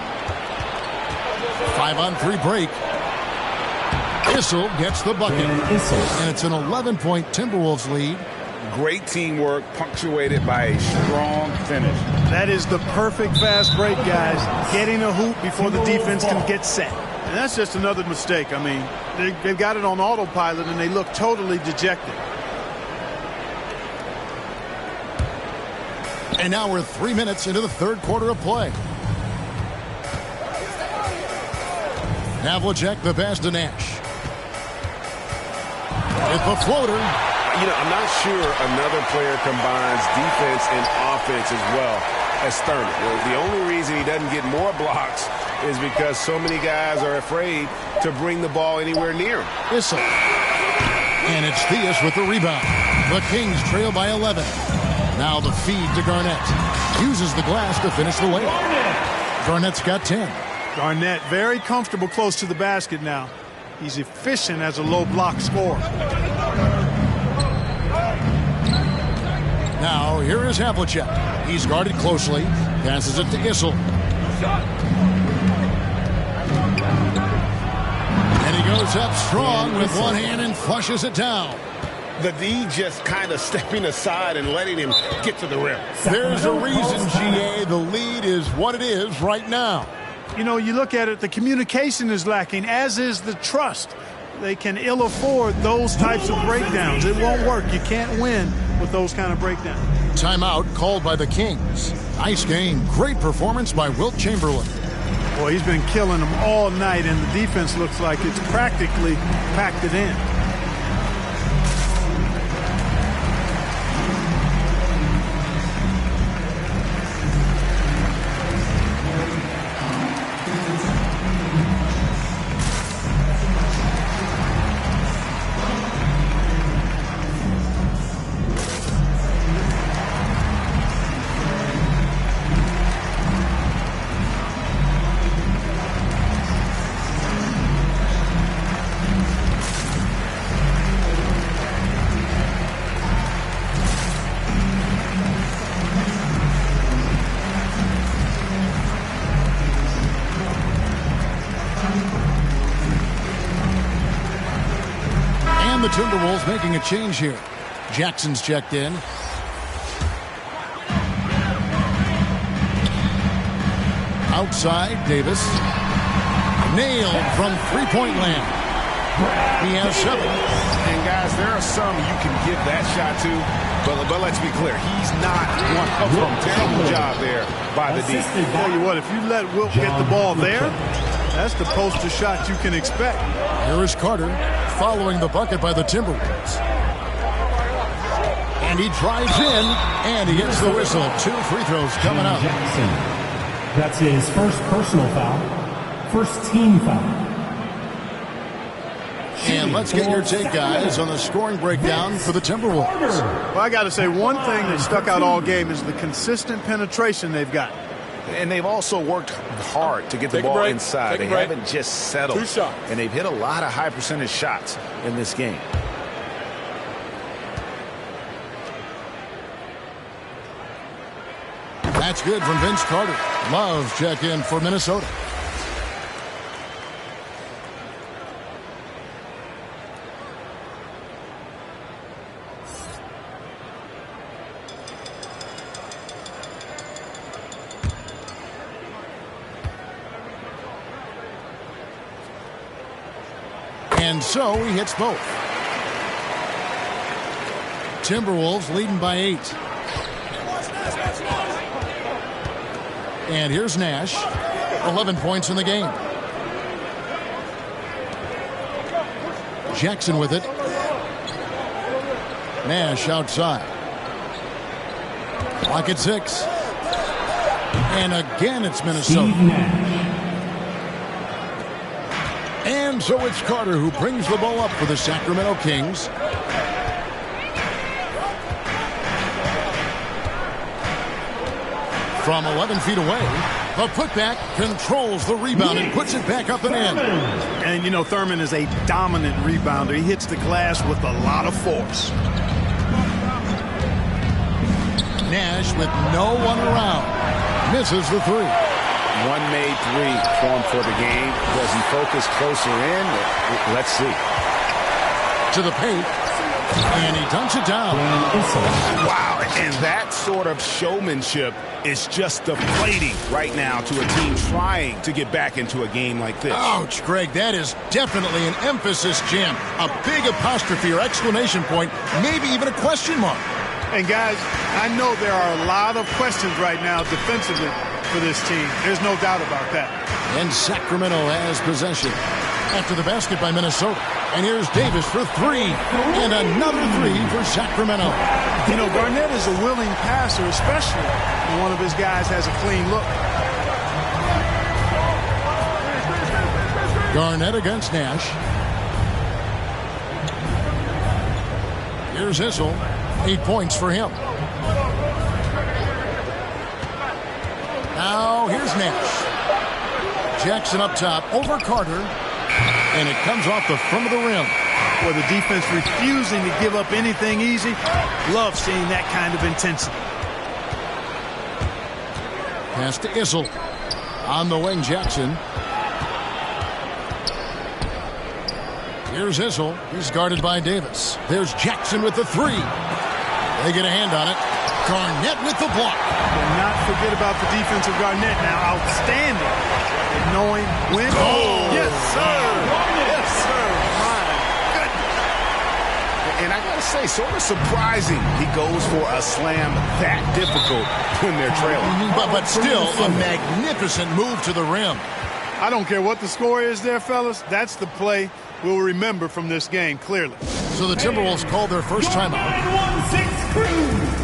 5-on-3 break. Issel gets the bucket. And it's an 11-point Timberwolves lead. Great teamwork, punctuated by a strong finish. That is the perfect fast break, guys. Getting a hoop before the defense can get set. And that's just another mistake. I mean, they've got it on autopilot, and they look totally dejected. And now we're 3 minutes into the third quarter of play. Havlicek, the pass to Nash. With the floater. You know, I'm not sure another player combines defense and offense as well as Thurman. The only reason he doesn't get more blocks is because so many guys are afraid to bring the ball anywhere near him. Issel. And it's Theus with the rebound. The Kings trail by 11. Now the feed to Garnett. Uses the glass to finish the layup. Garnett's got 10. Garnett very comfortable close to the basket now. He's efficient as a low block scorer. Now here is Havlicek. He's guarded closely. Passes it to Issel. And he goes up strong with one hand and flushes it down. The D just kind of stepping aside and letting him get to the rim. There's a reason, GA. The lead is what it is right now. You know, you look at it, the communication is lacking, as is the trust. They can ill afford those types of breakdowns. It won't work. You can't win with those kind of breakdowns. Timeout called by the Kings. Nice game. Great performance by Wilt Chamberlain. Boy, he's been killing them all night, and the defense looks like it's practically packed it in. The Timberwolves making a change here. Jackson's checked in. Outside, Davis. Nailed from three-point land. He has 7. And guys, there are some you can give that shot to, but let's be clear, he's not one of them. Terrible job there by the D. Tell you what, if you let Wilt get the ball there, that's the poster shot you can expect. Here is Carter following the bucket by the Timberwolves. And he drives in, and he gets the whistle. 2 free throws coming up. That's his first personal foul. First team foul. And let's get your take, guys, on the scoring breakdown for the Timberwolves. Well, I got to say, one thing that stuck out all game is the consistent penetration they've got. And they've also worked hard to get the ball inside. They haven't just settled. 2 shots. And they've hit a lot of high percentage shots in this game. That's good from Vince Carter. Love check in for Minnesota. And so he hits both. Timberwolves leading by 8. And here's Nash. 11 points in the game. Jackson with it. Nash outside. Clock at 6. And again it's Minnesota. And so it's Carter who brings the ball up for the Sacramento Kings. From 11 feet away, the putback controls the rebound and puts it back up and in. And, you know, Thurman is a dominant rebounder. He hits the glass with a lot of force. Nash with no one around. Misses the three. One made three formed for the game. Does he focus closer in? Let's see. To the paint. And he dunks it down. Wow, and that sort of showmanship is just deflating right now to a team trying to get back into a game like this. Ouch, Greg, that is definitely an emphasis jam. A big apostrophe or exclamation point, maybe even a question mark. And guys, I know there are a lot of questions right now defensively for this team. There's no doubt about that. And Sacramento has possession. After the basket by Minnesota. And here's Davis for three. And another three for Sacramento. You know, Garnett is a willing passer, especially when one of his guys has a clean look. Garnett against Nash. Here's Issel. 8 points for him. Now here's Nash. Jackson up top over Carter. And it comes off the front of the rim. Well, the defense refusing to give up anything easy. Love seeing that kind of intensity. Pass to Issel. On the wing, Jackson. Here's Issel. He's guarded by Davis. There's Jackson with the three. They get a hand on it. Garnett with the block. Do not forget about the defense of Garnett now. Outstanding. Knowing when. Oh, yes, sir. Yes, sir. My goodness. And I got to say, sort of surprising he goes for a slam that difficult when they're trailing. But still, a magnificent move to the rim. I don't care what the score is there, fellas. That's the play we'll remember from this game, clearly. So the Timberwolves call their first timeout. W19 crew.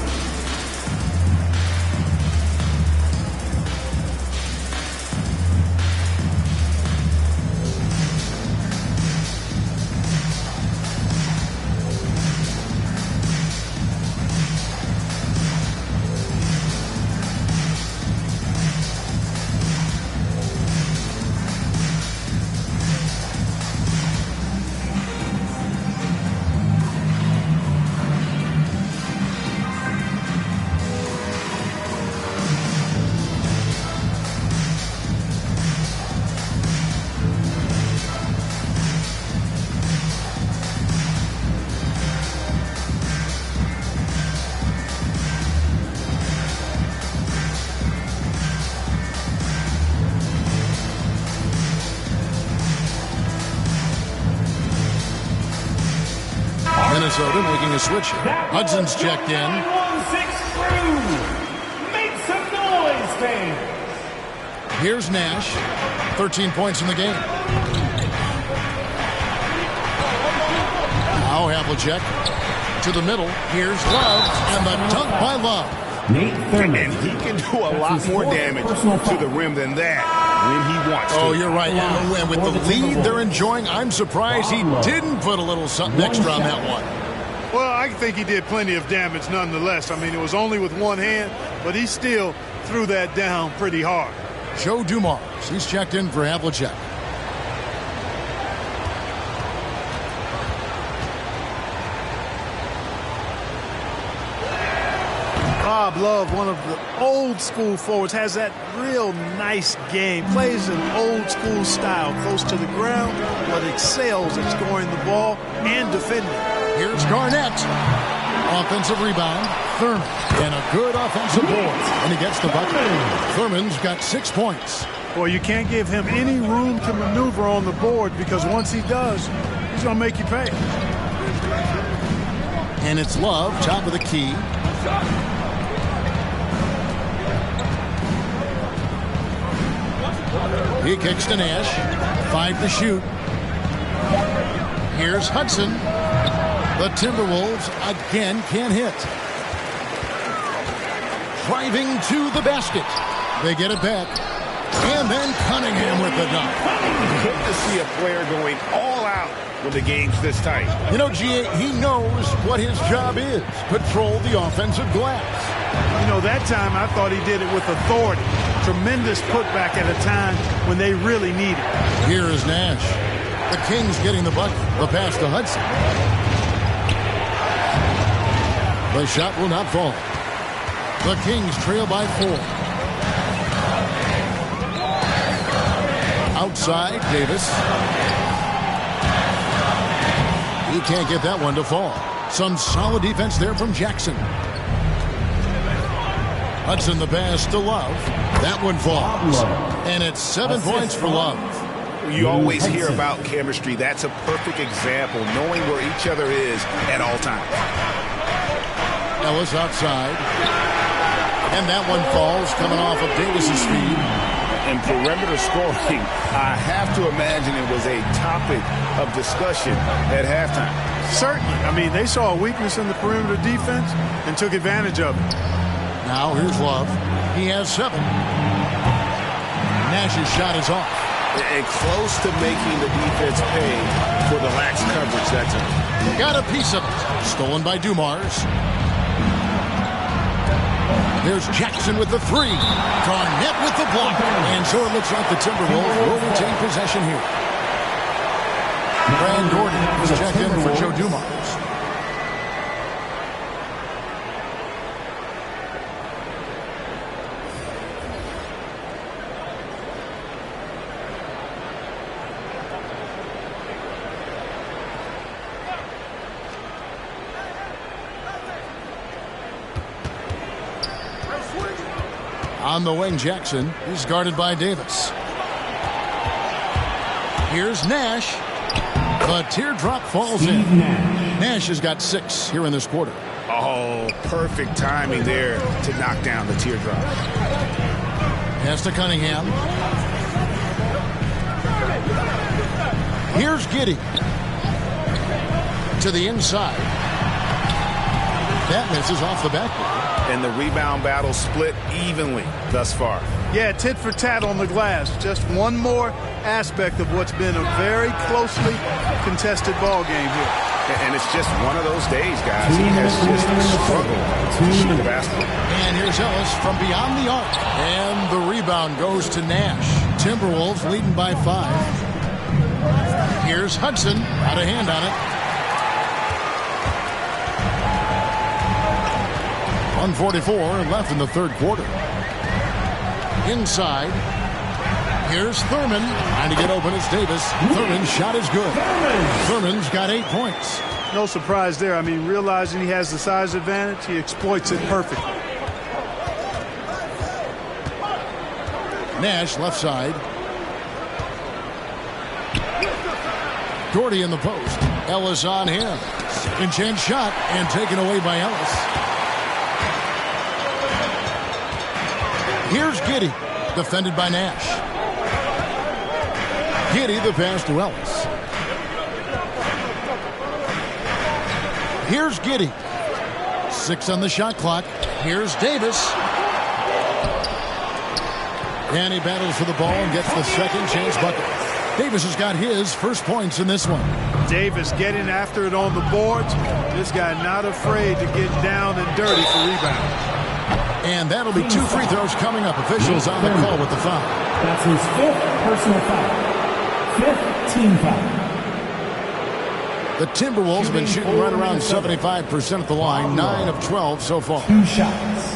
Minnesota making a switch here. Hudson's checked in. Make some noise, fans. Here's Nash. 13 points in the game. Now Havlicek to the middle. Here's Love, and the dunk by Love. And he can do a lot more damage to the rim than that when he wants to. Oh, you're right. And with the lead they're enjoying, I'm surprised he didn't put a little something extra on that one. Well, I think he did plenty of damage nonetheless. I mean, it was only with one hand, but he still threw that down pretty hard. Joe Dumars, he's checked in for Havlicek. Bob Love, one of the old school forwards, has that real nice game. Plays an old school style, close to the ground, but excels at scoring the ball and defending. Here's Garnett. Offensive rebound. Thurman. And a good offensive board. And he gets the bucket. Thurman's got 6 points. Well, you can't give him any room to maneuver on the board because once he does, he's going to make you pay. And it's Love, top of the key. He kicks to Nash. 5 to shoot. Here's Hudson. The Timberwolves again can't hit. Driving to the basket. They get it back. And then Cunningham with the dunk. Good to see a player going all out when the game's this tight. You know, G.A., he knows what his job is. Control the offensive glass. You know, that time I thought he did it with authority. Tremendous putback at a time when they really need it. Here is Nash. The Kings getting the bucket. The pass to Hudson. The shot will not fall. The Kings trail by 4. Outside, Davis. He can't get that one to fall. Some solid defense there from Jackson. Hudson the pass to Love. That one falls. And it's 7 points for Love. You always hear about chemistry. That's a perfect example, knowing where each other is at all times. Ellis outside. And that one falls, coming off of Davis's feed. And perimeter scoring, I have to imagine it was a topic of discussion at halftime. Certainly. I mean, they saw a weakness in the perimeter defense and took advantage of it. Now here's Love. He has 7. Nash's shot is off. And close to making the defense pay for the lax coverage that time. Got a piece of it. Stolen by Dumars. There's Jackson with the 3. Garnett with the block. And so it looks like the Timberwolves will retain possession here. Brad Gordon was checked in for Joe Dumars. On the wing, Jackson. He's guarded by Davis. Here's Nash. The teardrop falls in. Nash has got 6 here in this quarter. Oh, perfect timing there to knock down the teardrop. Pass to Cunningham. Here's Giddey. To the inside. That misses off the backboard. And the rebound battle split evenly thus far. Yeah, tit for tat on the glass. Just one more aspect of what's been a very closely contested ball game here. And it's just one of those days, guys. He has just struggled to shoot the basketball. And here's Ellis from beyond the arc. And the rebound goes to Nash. Timberwolves leading by 5. Here's Hudson. Got a hand on it. 1:44 left in the third quarter. Inside. Here's Thurman. Trying to get open. It's Davis. Thurman's shot is good. Thurman's got 8 points. No surprise there. I mean, realizing he has the size advantage, he exploits it perfectly. Nash left side. Gordy in the post. Ellis on him. Second chance shot and taken away by Ellis. Here's Giddey, defended by Nash. Giddey, the pass to Ellis. Here's Giddey. 6 on the shot clock. Here's Davis. And he battles for the ball and gets the second chance bucket. Davis has got his first points in this one. Davis getting after it on the boards. This guy not afraid to get down and dirty for rebound. And that'll be 2 free throws coming up. Officials on the call with the foul. That's his 5th personal foul. 5th team foul. The Timberwolves have been shooting right around 75% at the line. 9 of 12 so far. 2 shots.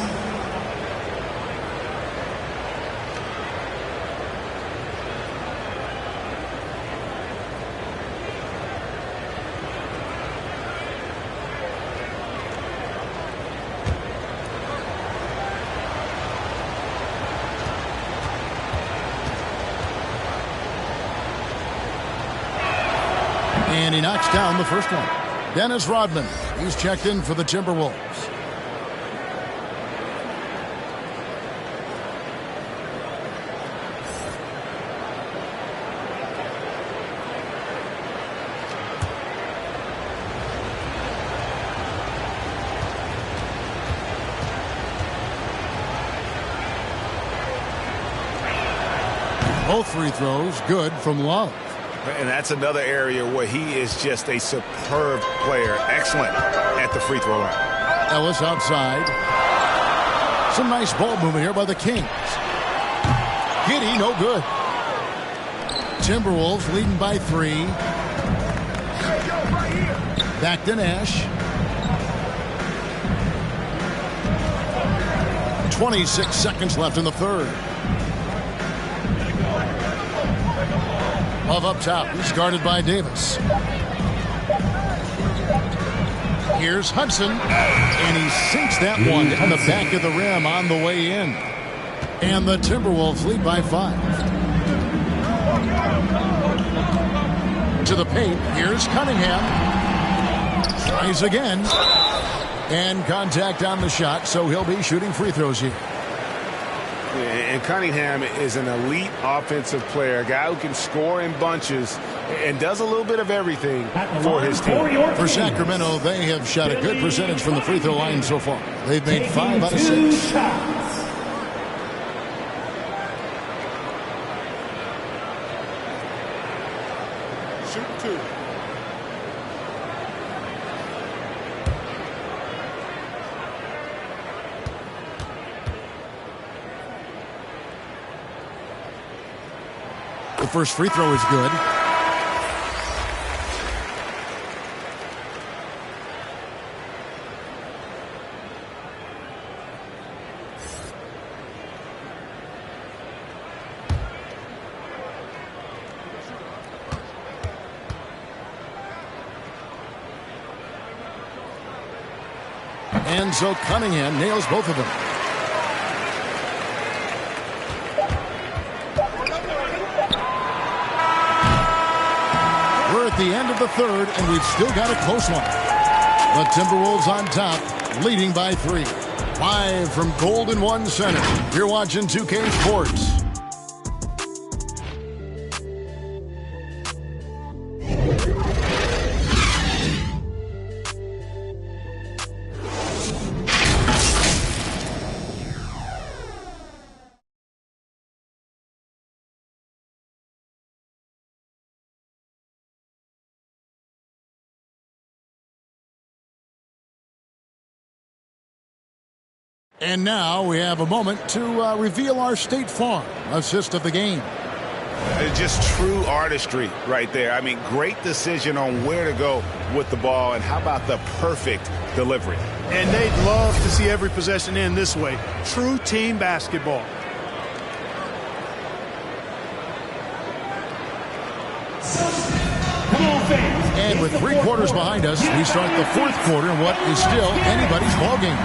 And he knocks down the first one. Dennis Rodman. He's checked in for the Timberwolves. Both free throws good from Love. And that's another area where he is just a superb player. Excellent at the free throw line. Ellis outside. Some nice ball movement here by the Kings. Giddey, no good. Timberwolves leading by 3. Back to Nash. 26 seconds left in the third. Love up top. He's guarded by Davis. Here's Hudson. And he sinks that one in the back of the rim on the way in. And the Timberwolves lead by 5. To the paint. Here's Cunningham. Tries again. And contact on the shot, so he'll be shooting free throws here. And Cunningham is an elite offensive player, a guy who can score in bunches and does a little bit of everything for his team. For Sacramento, they have shot a good percentage from the free throw line so far. They've made 5 out of 6. Shoot 2. The first free throw is good. And so Cunningham nails both of them. We're at the end of the third, and we've still got a close one. The Timberwolves on top, leading by 3. Live from Golden One Center, you're watching 2K Sports. And now we have a moment to reveal our State Farm assist of the game. Just true artistry right there. I mean, great decision on where to go with the ball, and how about the perfect delivery? And they'd love to see every possession end this way. True team basketball. And with 3 quarters behind us, we start the 4th quarter in what is still anybody's ballgame.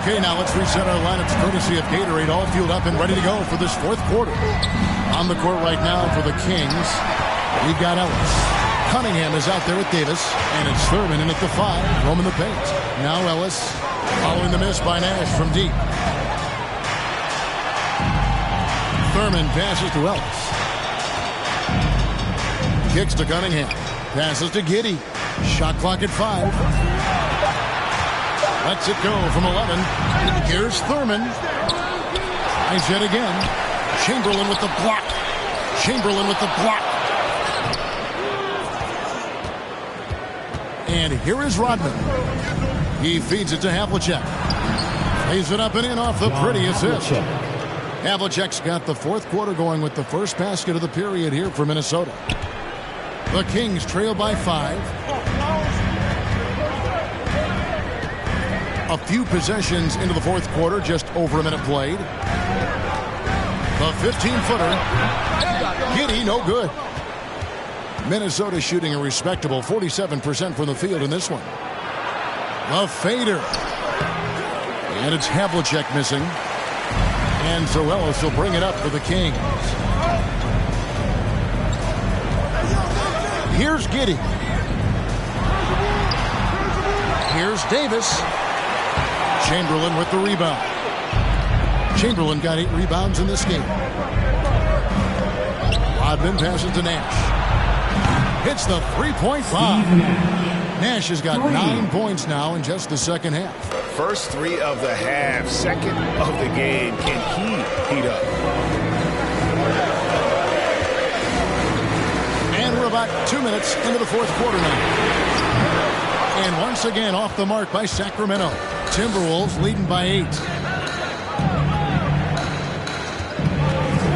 Okay, now let's reset our lineups courtesy of Gatorade, all fueled up and ready to go for this 4th quarter. On the court right now for the Kings, we've got Ellis. Cunningham is out there with Davis, and it's Thurman in at the 5, roaming the paint. Now Ellis, following the miss by Nash from deep. Thurman passes to Ellis. Kicks to Cunningham. Passes to Giddey. Shot clock at 5. Lets it go from 11. Here's Thurman. Tries yet again. Chamberlain with the block. Chamberlain with the block. And here is Rodman. He feeds it to Havlicek. Lays it up and in off the pretty assist. Havlicek's got the 4th quarter going with the first basket of the period here for Minnesota. The Kings trail by 5. A few possessions into the 4th quarter, just over a minute played. The 15-footer. Giddey, no good. Minnesota shooting a respectable 47% from the field in this one. The fader. And it's Havlicek missing. And so Ellis will bring it up for the Kings. Here's Giddey. Here's Davis. Chamberlain with the rebound. Chamberlain got 8 rebounds in this game. Rodman passes to Nash. Hits the 3-point bomb. Nash has got 9 points now in just the second half. First 3 of the half, second of the game. Can he heat up? And we're about 2 minutes into the 4th quarter now. And once again off the mark by Sacramento. Timberwolves leading by 8.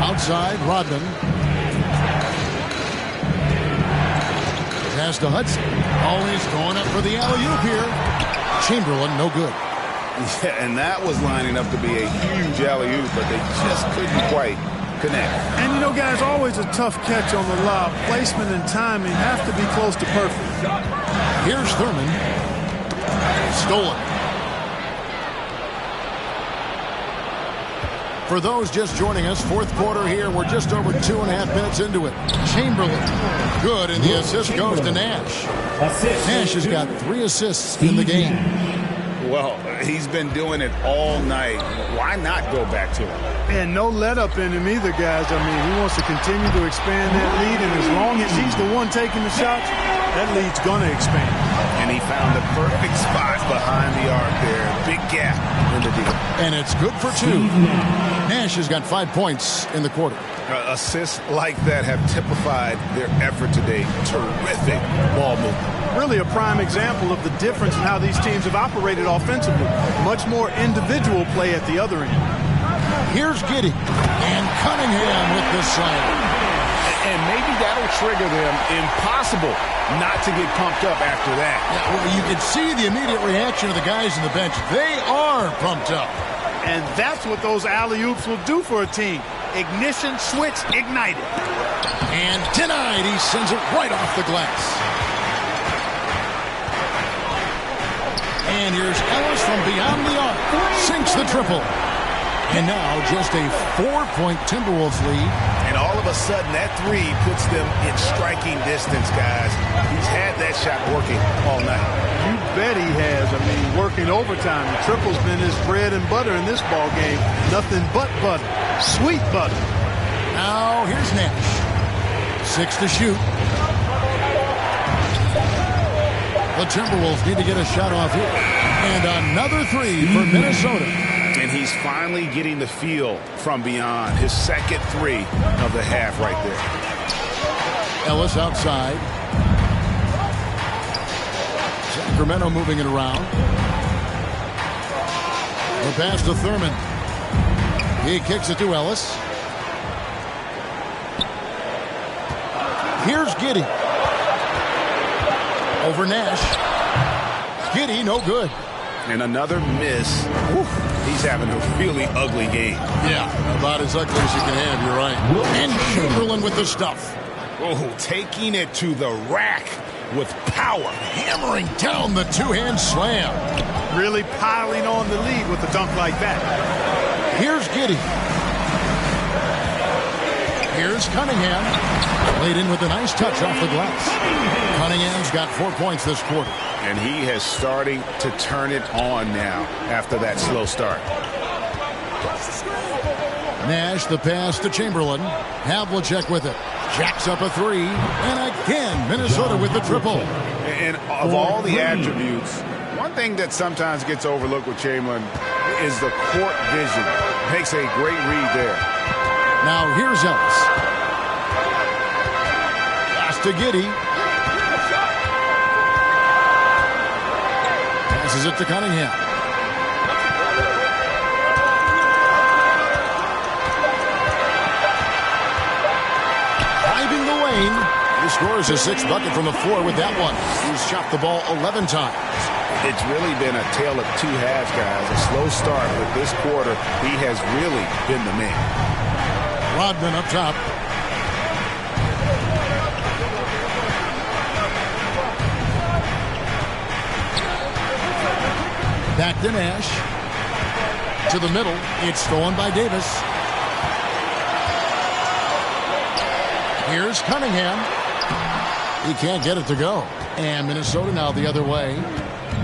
Outside, Rodman. Pass to Hudson. Always going up for the alley-oop here. Chamberlain, no good. Yeah, and that was lining up to be a huge alley-oop, but they just couldn't quite connect. And, you know, guys, always a tough catch on the lob. Placement and timing have to be close to perfect. Here's Thurman. Stolen. For those just joining us, fourth quarter here. We're just over 2.5 minutes into it. Chamberlain. Good, and the assist goes to Nash. Nash has got 3 assists in the game. Well, he's been doing it all night. Why not go back to him? And no let up in him either, guys. I mean, he wants to continue to expand that lead, and as long as he's the one taking the shots, that lead's going to expand. And he found the perfect spot behind the arc there. Big gap in the deal. And it's good for 2. Nash has got 5 points in the quarter. Assists like that have typified their effort today. Terrific ball movement. Really a prime example of the difference in how these teams have operated offensively. Much more individual play at the other end. Here's Giddey. And Cunningham with the slam. And maybe that'll trigger them. Impossible not to get pumped up after that. Yeah, well, you can see the immediate reaction of the guys on the bench. They are pumped up. And that's what those alley-oops will do for a team. Ignition switch ignited. And denied. He sends it right off the glass. And here's Ellis from beyond the arc. Sinks the triple. And now just a 4-point Timberwolves lead. And all of a sudden, that 3 puts them in striking distance, guys. He's had that shot working all night. You bet he has. I mean, working overtime. The triple's been his bread and butter in this ball game. Nothing but butter. Sweet butter. Now here's Nash. 6 to shoot. The Timberwolves need to get a shot off here. And another 3 for Minnesota. And he's finally getting the feel from beyond. His second 3 of the half right there. Ellis outside. Sacramento moving it around. The pass to Thurman. He kicks it to Ellis. Here's Giddey. Over Nash. Giddey, no good. And another miss. Whew. He's having a really ugly game. Yeah, about as ugly as you can have, you're right. And Chamberlain with the stuff. Oh, taking it to the rack with power. Hammering down the 2-hand slam. Really piling on the lead with a dunk like that. Here's Giddey. Here's Cunningham. Laid in with a nice touch off the glass. Cunningham's got 4 points this quarter. And he has starting to turn it on now after that slow start. Nash, the pass to Chamberlain. Havlicek with it. Jacks up a 3. And again, Minnesota with the triple. And of all the attributes, one thing that sometimes gets overlooked with Chamberlain is the court vision. Makes a great read there. Now here's Ellis. Pass to Giddey. Passes it to Cunningham. Driving the lane. He scores his 6th bucket from the floor with that one. He's shot the ball 11 times. It's really been a tale of 2 halves, guys. A slow start, but this quarter, he has really been the man. Rodman up top. Back to Nash. To the middle. It's stolen by Davis. Here's Cunningham. He can't get it to go. And Minnesota now the other way.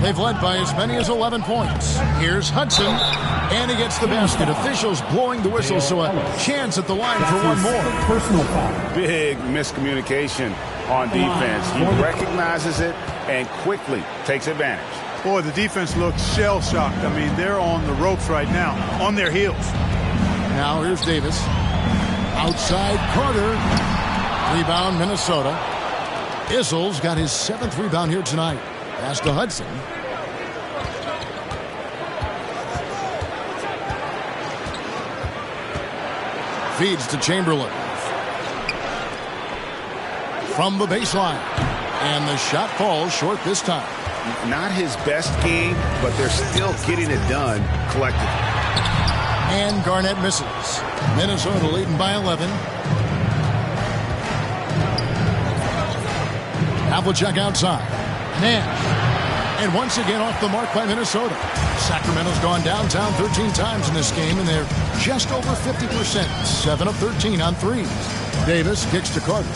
They've led by as many as 11 points. Here's Hudson. And he gets the basket. Officials blowing the whistle, so a chance at the line for one more. Personal foul. Big miscommunication on defense. He recognizes it and quickly takes advantage. Boy, the defense looks shell-shocked. I mean, they're on the ropes right now, on their heels. Now here's Davis. Outside Carter. Rebound Minnesota. Issel's got his 7th rebound here tonight. Pass to Hudson. Feeds to Chamberlain. From the baseline. And the shot falls short this time. Not his best game, but they're still getting it done collectively. And Garnett misses. Minnesota leading by 11. Havlicek outside. Nash. And once again off the mark by Minnesota. Sacramento's gone downtown 13 times in this game, and they're just over 50%. 7 of 13 on threes. Davis kicks to Carter.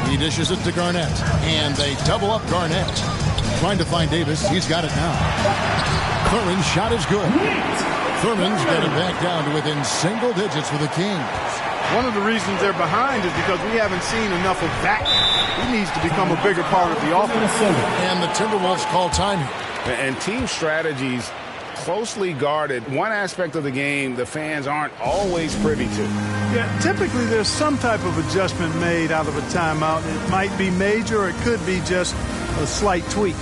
He dishes it to Garnett, and they double up Garnett. Trying to find Davis. He's got it now. Thurman's shot is good. Thurman's got it back down to within single digits for the Kings. One of the reasons they're behind is because we haven't seen enough of that. He needs to become a bigger part of the offense. And the Timberwolves call time here. And team strategies closely guarded. One aspect of the game the fans aren't always privy to. Yeah, typically there's some type of adjustment made out of a timeout. It might be major, or it could be just a slight tweak.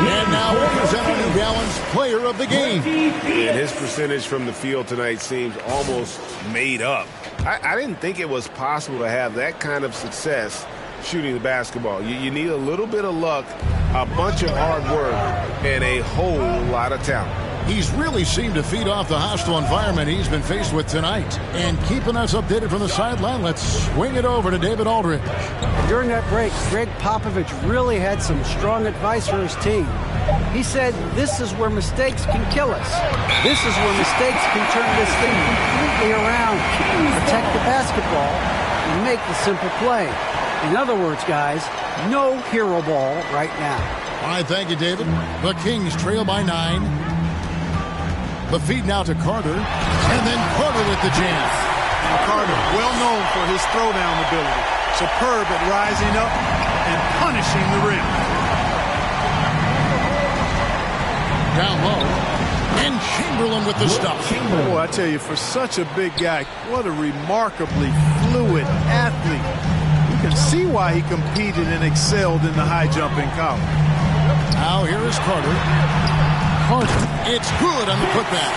And now we present our New Balance Player of the Game. And his percentage from the field tonight seems almost made up. I didn't think it was possible to have that kind of success shooting the basketball. You need a little bit of luck, a bunch of hard work, and a whole lot of talent. He's really seemed to feed off the hostile environment he's been faced with tonight. And keeping us updated from the sideline, let's swing it over to David Aldridge. During that break, Greg Popovich really had some strong advice for his team. He said, this is where mistakes can kill us. This is where mistakes can turn this thing completely around. Protect the basketball and make the simple play. In other words, guys, no hero ball right now. All right, thank you, David. The Kings trail by 9. The feed now to Carter, and then Carter with the jam. And Carter, well known for his throwdown ability. Superb at rising up and punishing the rim. Down low. And Chamberlain with the stop. Boy, I tell you, for such a big guy, what a remarkably fluid athlete. You can see why he competed and excelled in the high jump in college. Now here is Carter. Carter, it's good on the putback.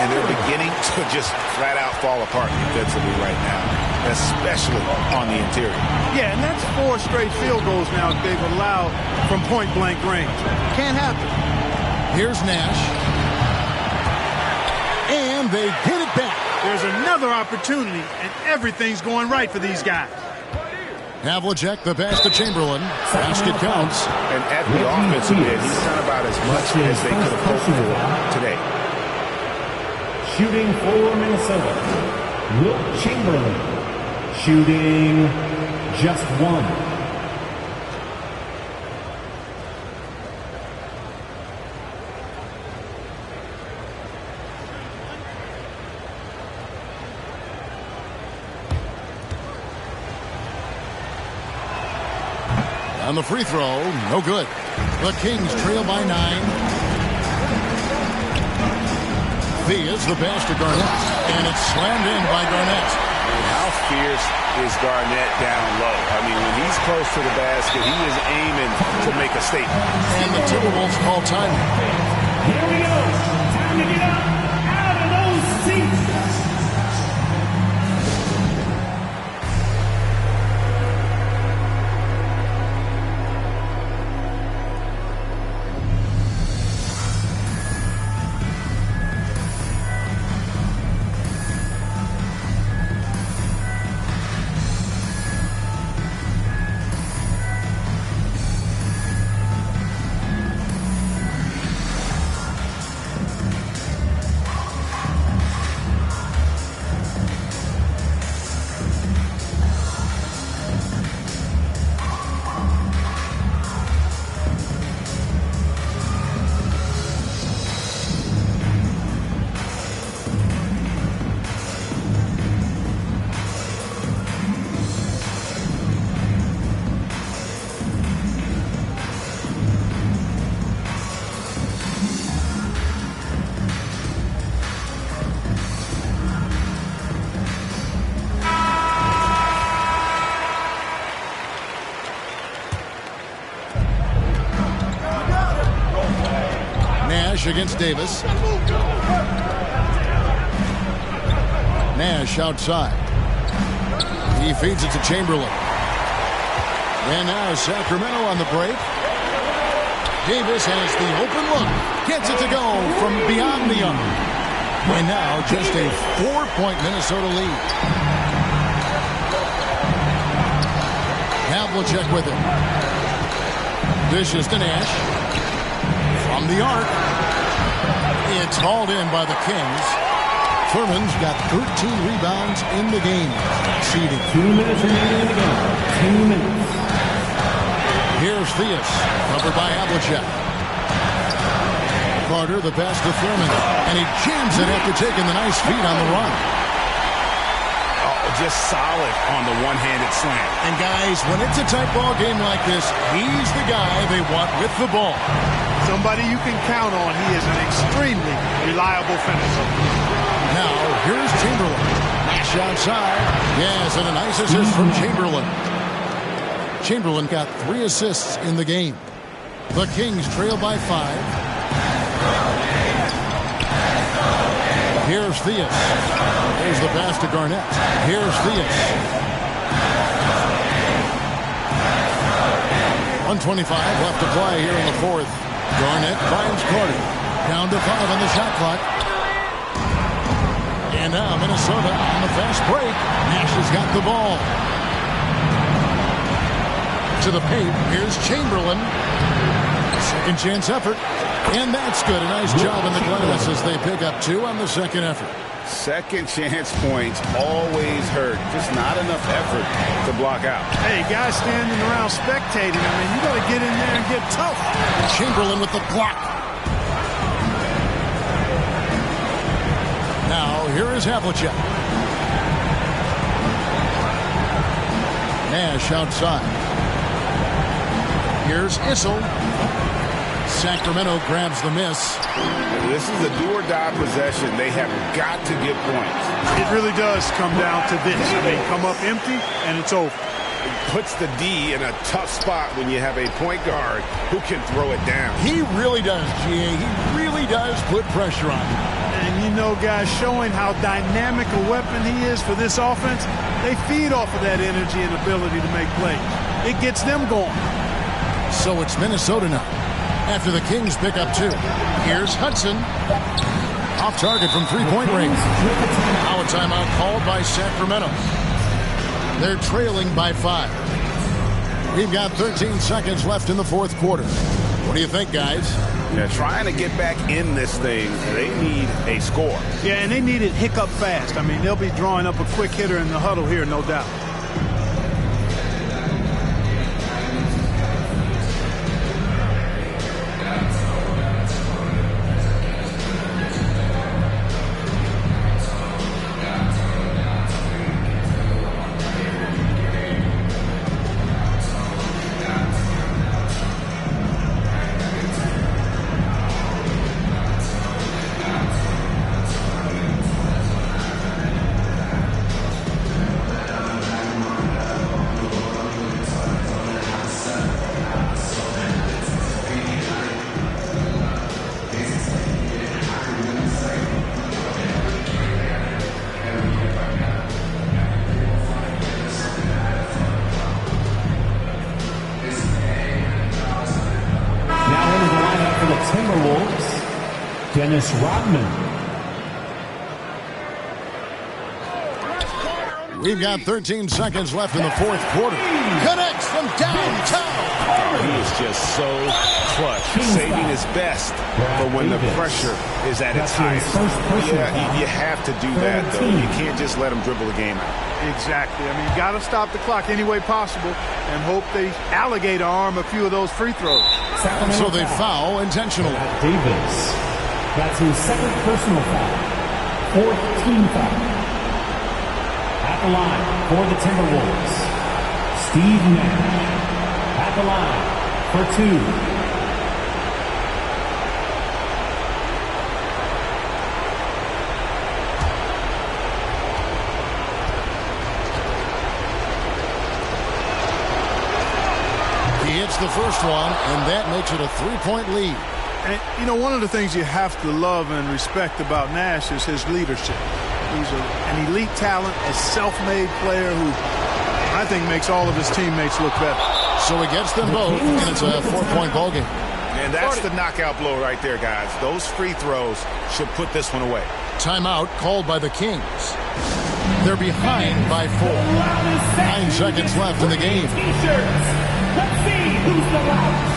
And they're beginning to just flat out fall apart defensively right now, especially on the interior. Yeah, and that's 4 straight field goals now they've allowed from point-blank range. Can't happen. Here's Nash. And they get it back. There's another opportunity, and everything's going right for these guys. Havlicek, the pass to Chamberlain. Basket counts. And at the offensive end, he's done about as much as they could have hoped for today. Shooting for Minnesota, Wilt Chamberlain. Shooting just 1. On the free throw, no good. The Kings trail by 9. Thea's the pass to Garnett, and it's slammed in by Garnett. And how fierce is Garnett down low? I mean, when he's close to the basket, he is aiming to make a statement. And the Timberwolves call time. Here we go. Time to get up out of those seats. Against Davis. Nash outside. He feeds it to Chamberlain. And now Sacramento on the break. Davis has the open look. Gets it to go from beyond the arc. And now just a 4-point Minnesota lead. Havlicek with it. Dishes to Nash. From the arc. It's hauled in by the Kings. Furman's got 13 rebounds in the game. Exceeding. 2 minutes remaining in the game. 2 minutes. Here's Theus. Covered by Havlicek. Carter, the pass to Thurman. And he jams it after taking the nice feed on the run. Just solid on the one-handed slam. And guys, when it's a tight ball game like this, he's the guy they want with the ball. Somebody you can count on. He is an extremely reliable finisher. Now, here's Chamberlain. Nash outside. Yes, and a nice assist from Chamberlain. Chamberlain got 3 assists in the game. The Kings trail by 5. Here's Theus. There's the pass to Garnett. Here's Theus. 1:25 left to play here in the fourth. Garnett finds Carter. Down to 5 on the shot clock. And now Minnesota on the fast break. Nash has got the ball. To the paint. Here's Chamberlain. Second chance effort. And that's good. A nice job in the glass as they pick up 2 on the second effort. Second chance points always hurt. Just not enough effort to block out. Hey, guys standing around spectating. I mean, you got to get in there and get tough. Chamberlain with the block. Now, here is Havlicek. Nash outside. Here's Issel. Sacramento grabs the miss. This is a do-or-die possession. They have got to get points. It really does come down to this. I mean, come up empty, and it's over. It puts the D in a tough spot when you have a point guard who can throw it down. He really does, G.A. He really does put pressure on him. And you know, guys, showing how dynamic a weapon he is for this offense, they feed off of that energy and ability to make plays. It gets them going. So it's Minnesota now. After the Kings pick up 2. Here's Hudson. Off target from 3-point range. Now a timeout called by Sacramento. They're trailing by 5. We've got 13 seconds left in the fourth quarter. What do you think, guys? Yeah, trying to get back in this thing, they need a score. Yeah, and they need it hiccup fast. I mean, they'll be drawing up a quick hitter in the huddle here, no doubt. Dennis Rodman. We've got 13 seconds left in the fourth quarter. Connects from downtown. He is just so clutch, saving his best for when the pressure is at its highest. Yeah, you have to do that, though. You can't just let him dribble the game out. Exactly. I mean, you got to stop the clock any way possible and hope they alligator arm a few of those free throws. So they foul intentionally. Davis. That's his second personal foul. Fourth team foul. At the line for the Timberwolves, Steve Nash. At the line for 2. He hits the first one, and that makes it a 3-point lead. And, you know, one of the things you have to love and respect about Nash is his leadership. He's an elite talent, a self-made player who I think makes all of his teammates look better. So he gets them both, and it's a 4-point ball game. And that's the knockout blow right there, guys. Those free throws should put this one away. Timeout called by the Kings. They're behind by 4. 9 seconds left in the game. Let's see who's the loudest.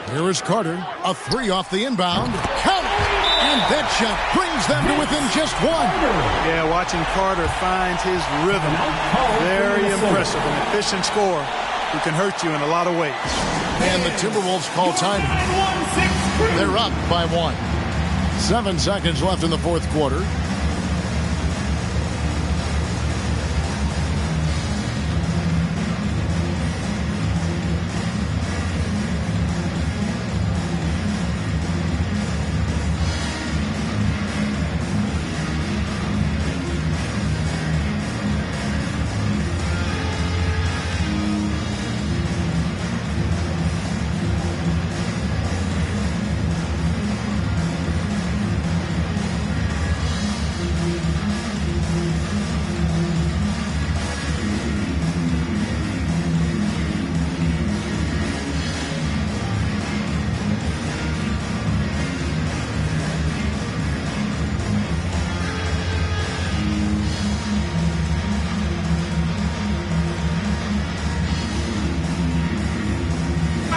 Here is Carter. A 3 off the inbound. Count it! And that shot brings them to within just 1. Yeah, watching Carter find his rhythm. Very impressive. An efficient scorer who can hurt you in a lot of ways. And the Timberwolves call time. They're up by 1. 7 seconds left in the fourth quarter.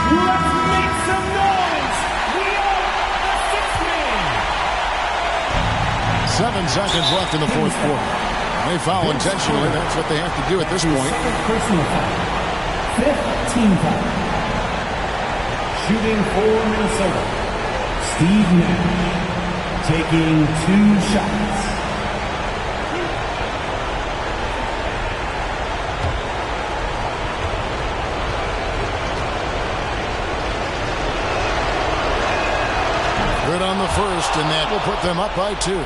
Let's make some noise! We are the 6 man! 7 seconds left in the fourth quarter. They foul intentionally. That's what they have to do at this point. Personal foul. 5th team foul. Shooting for Minnesota, Steve Nash, taking 2 shots. Good on the first, and that will put them up by 2.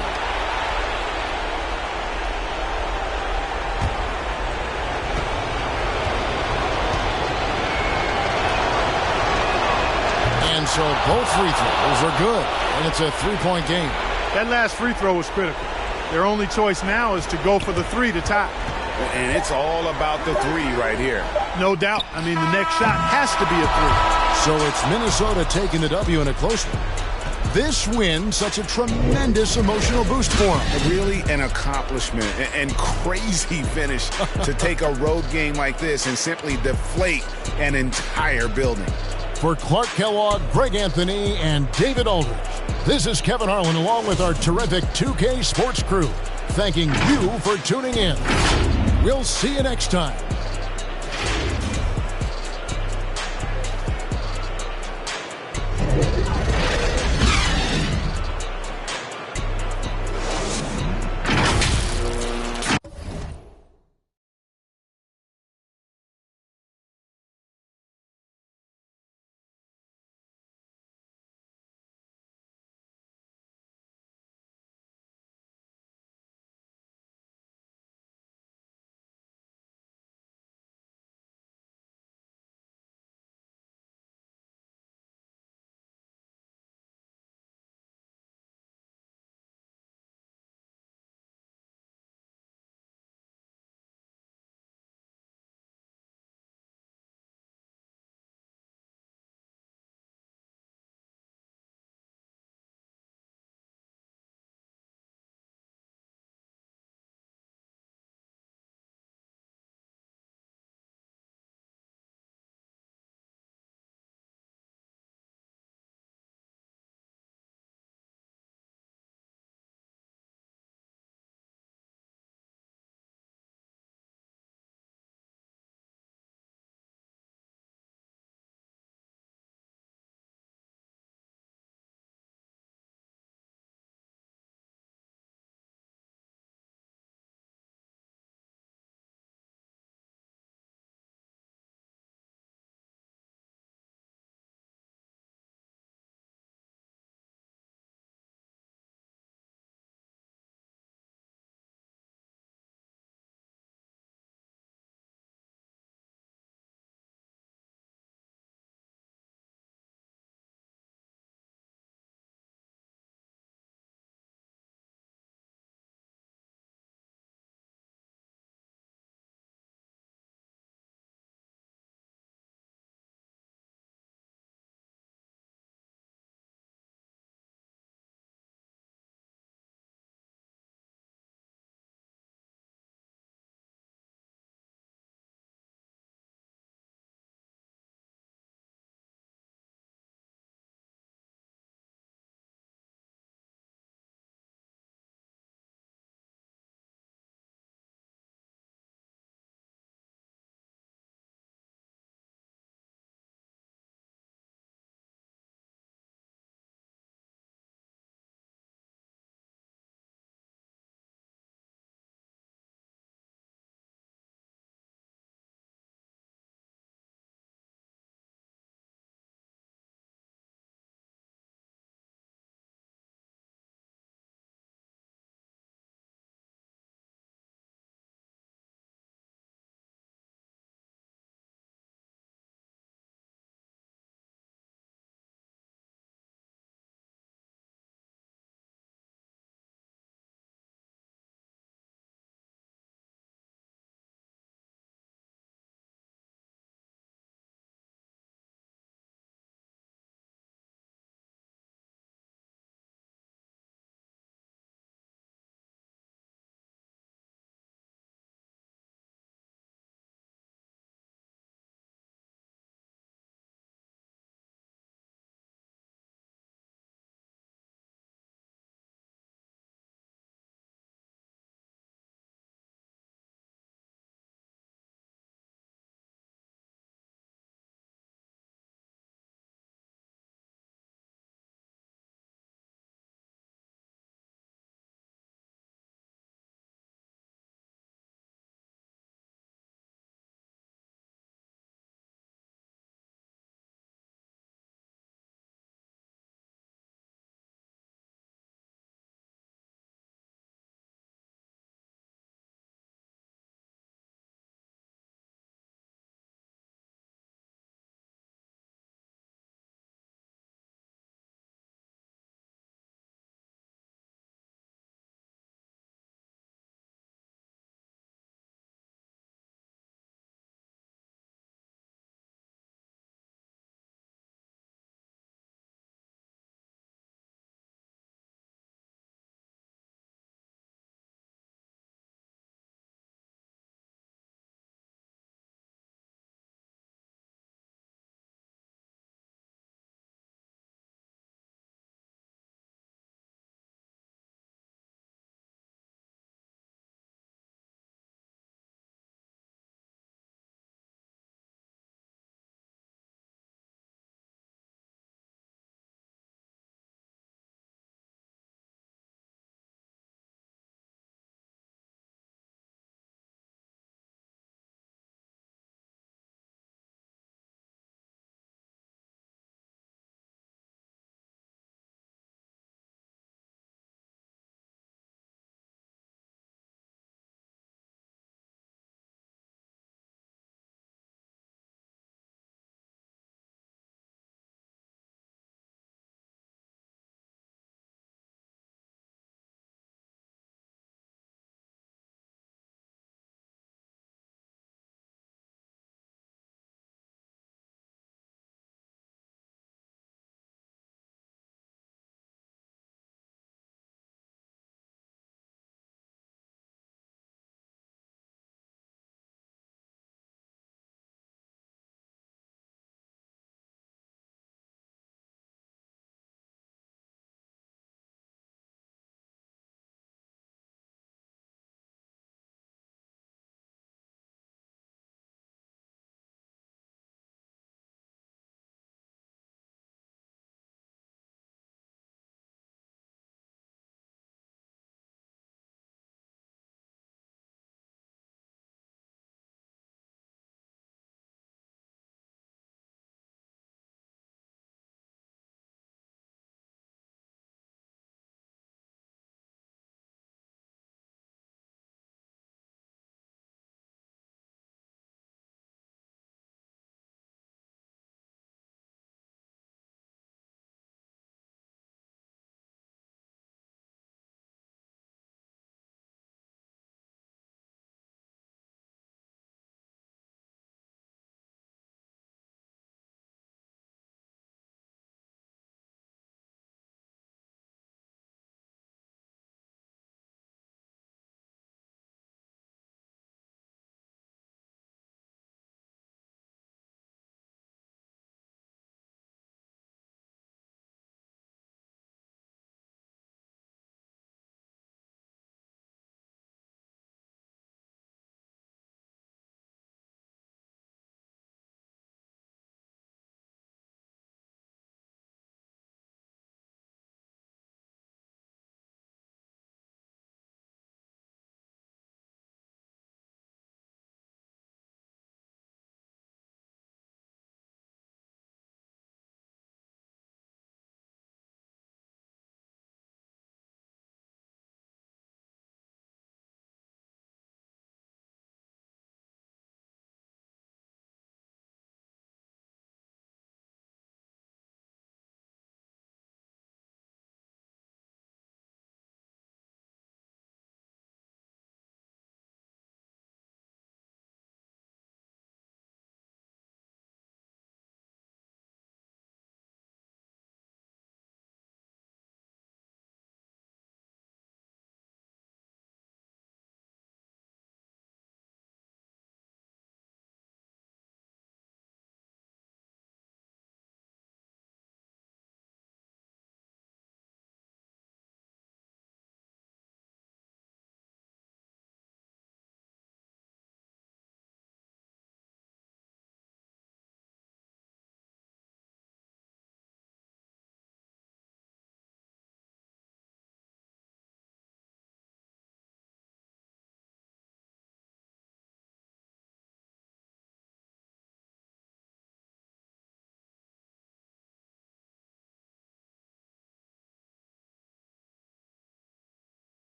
And so both free throws are good, and it's a 3-point game. That last free throw was critical. Their only choice now is to go for the 3 to tie. And it's all about the 3 right here. No doubt. I mean, the next shot has to be a 3. So it's Minnesota taking the W in a close one. This win, such a tremendous emotional boost for them. Really an accomplishment and crazy finish to take a road game like this and simply deflate an entire building. For Clark Kellogg, Greg Anthony, and David Aldridge, this is Kevin Harlan along with our terrific 2K Sports crew, thanking you for tuning in. We'll see you next time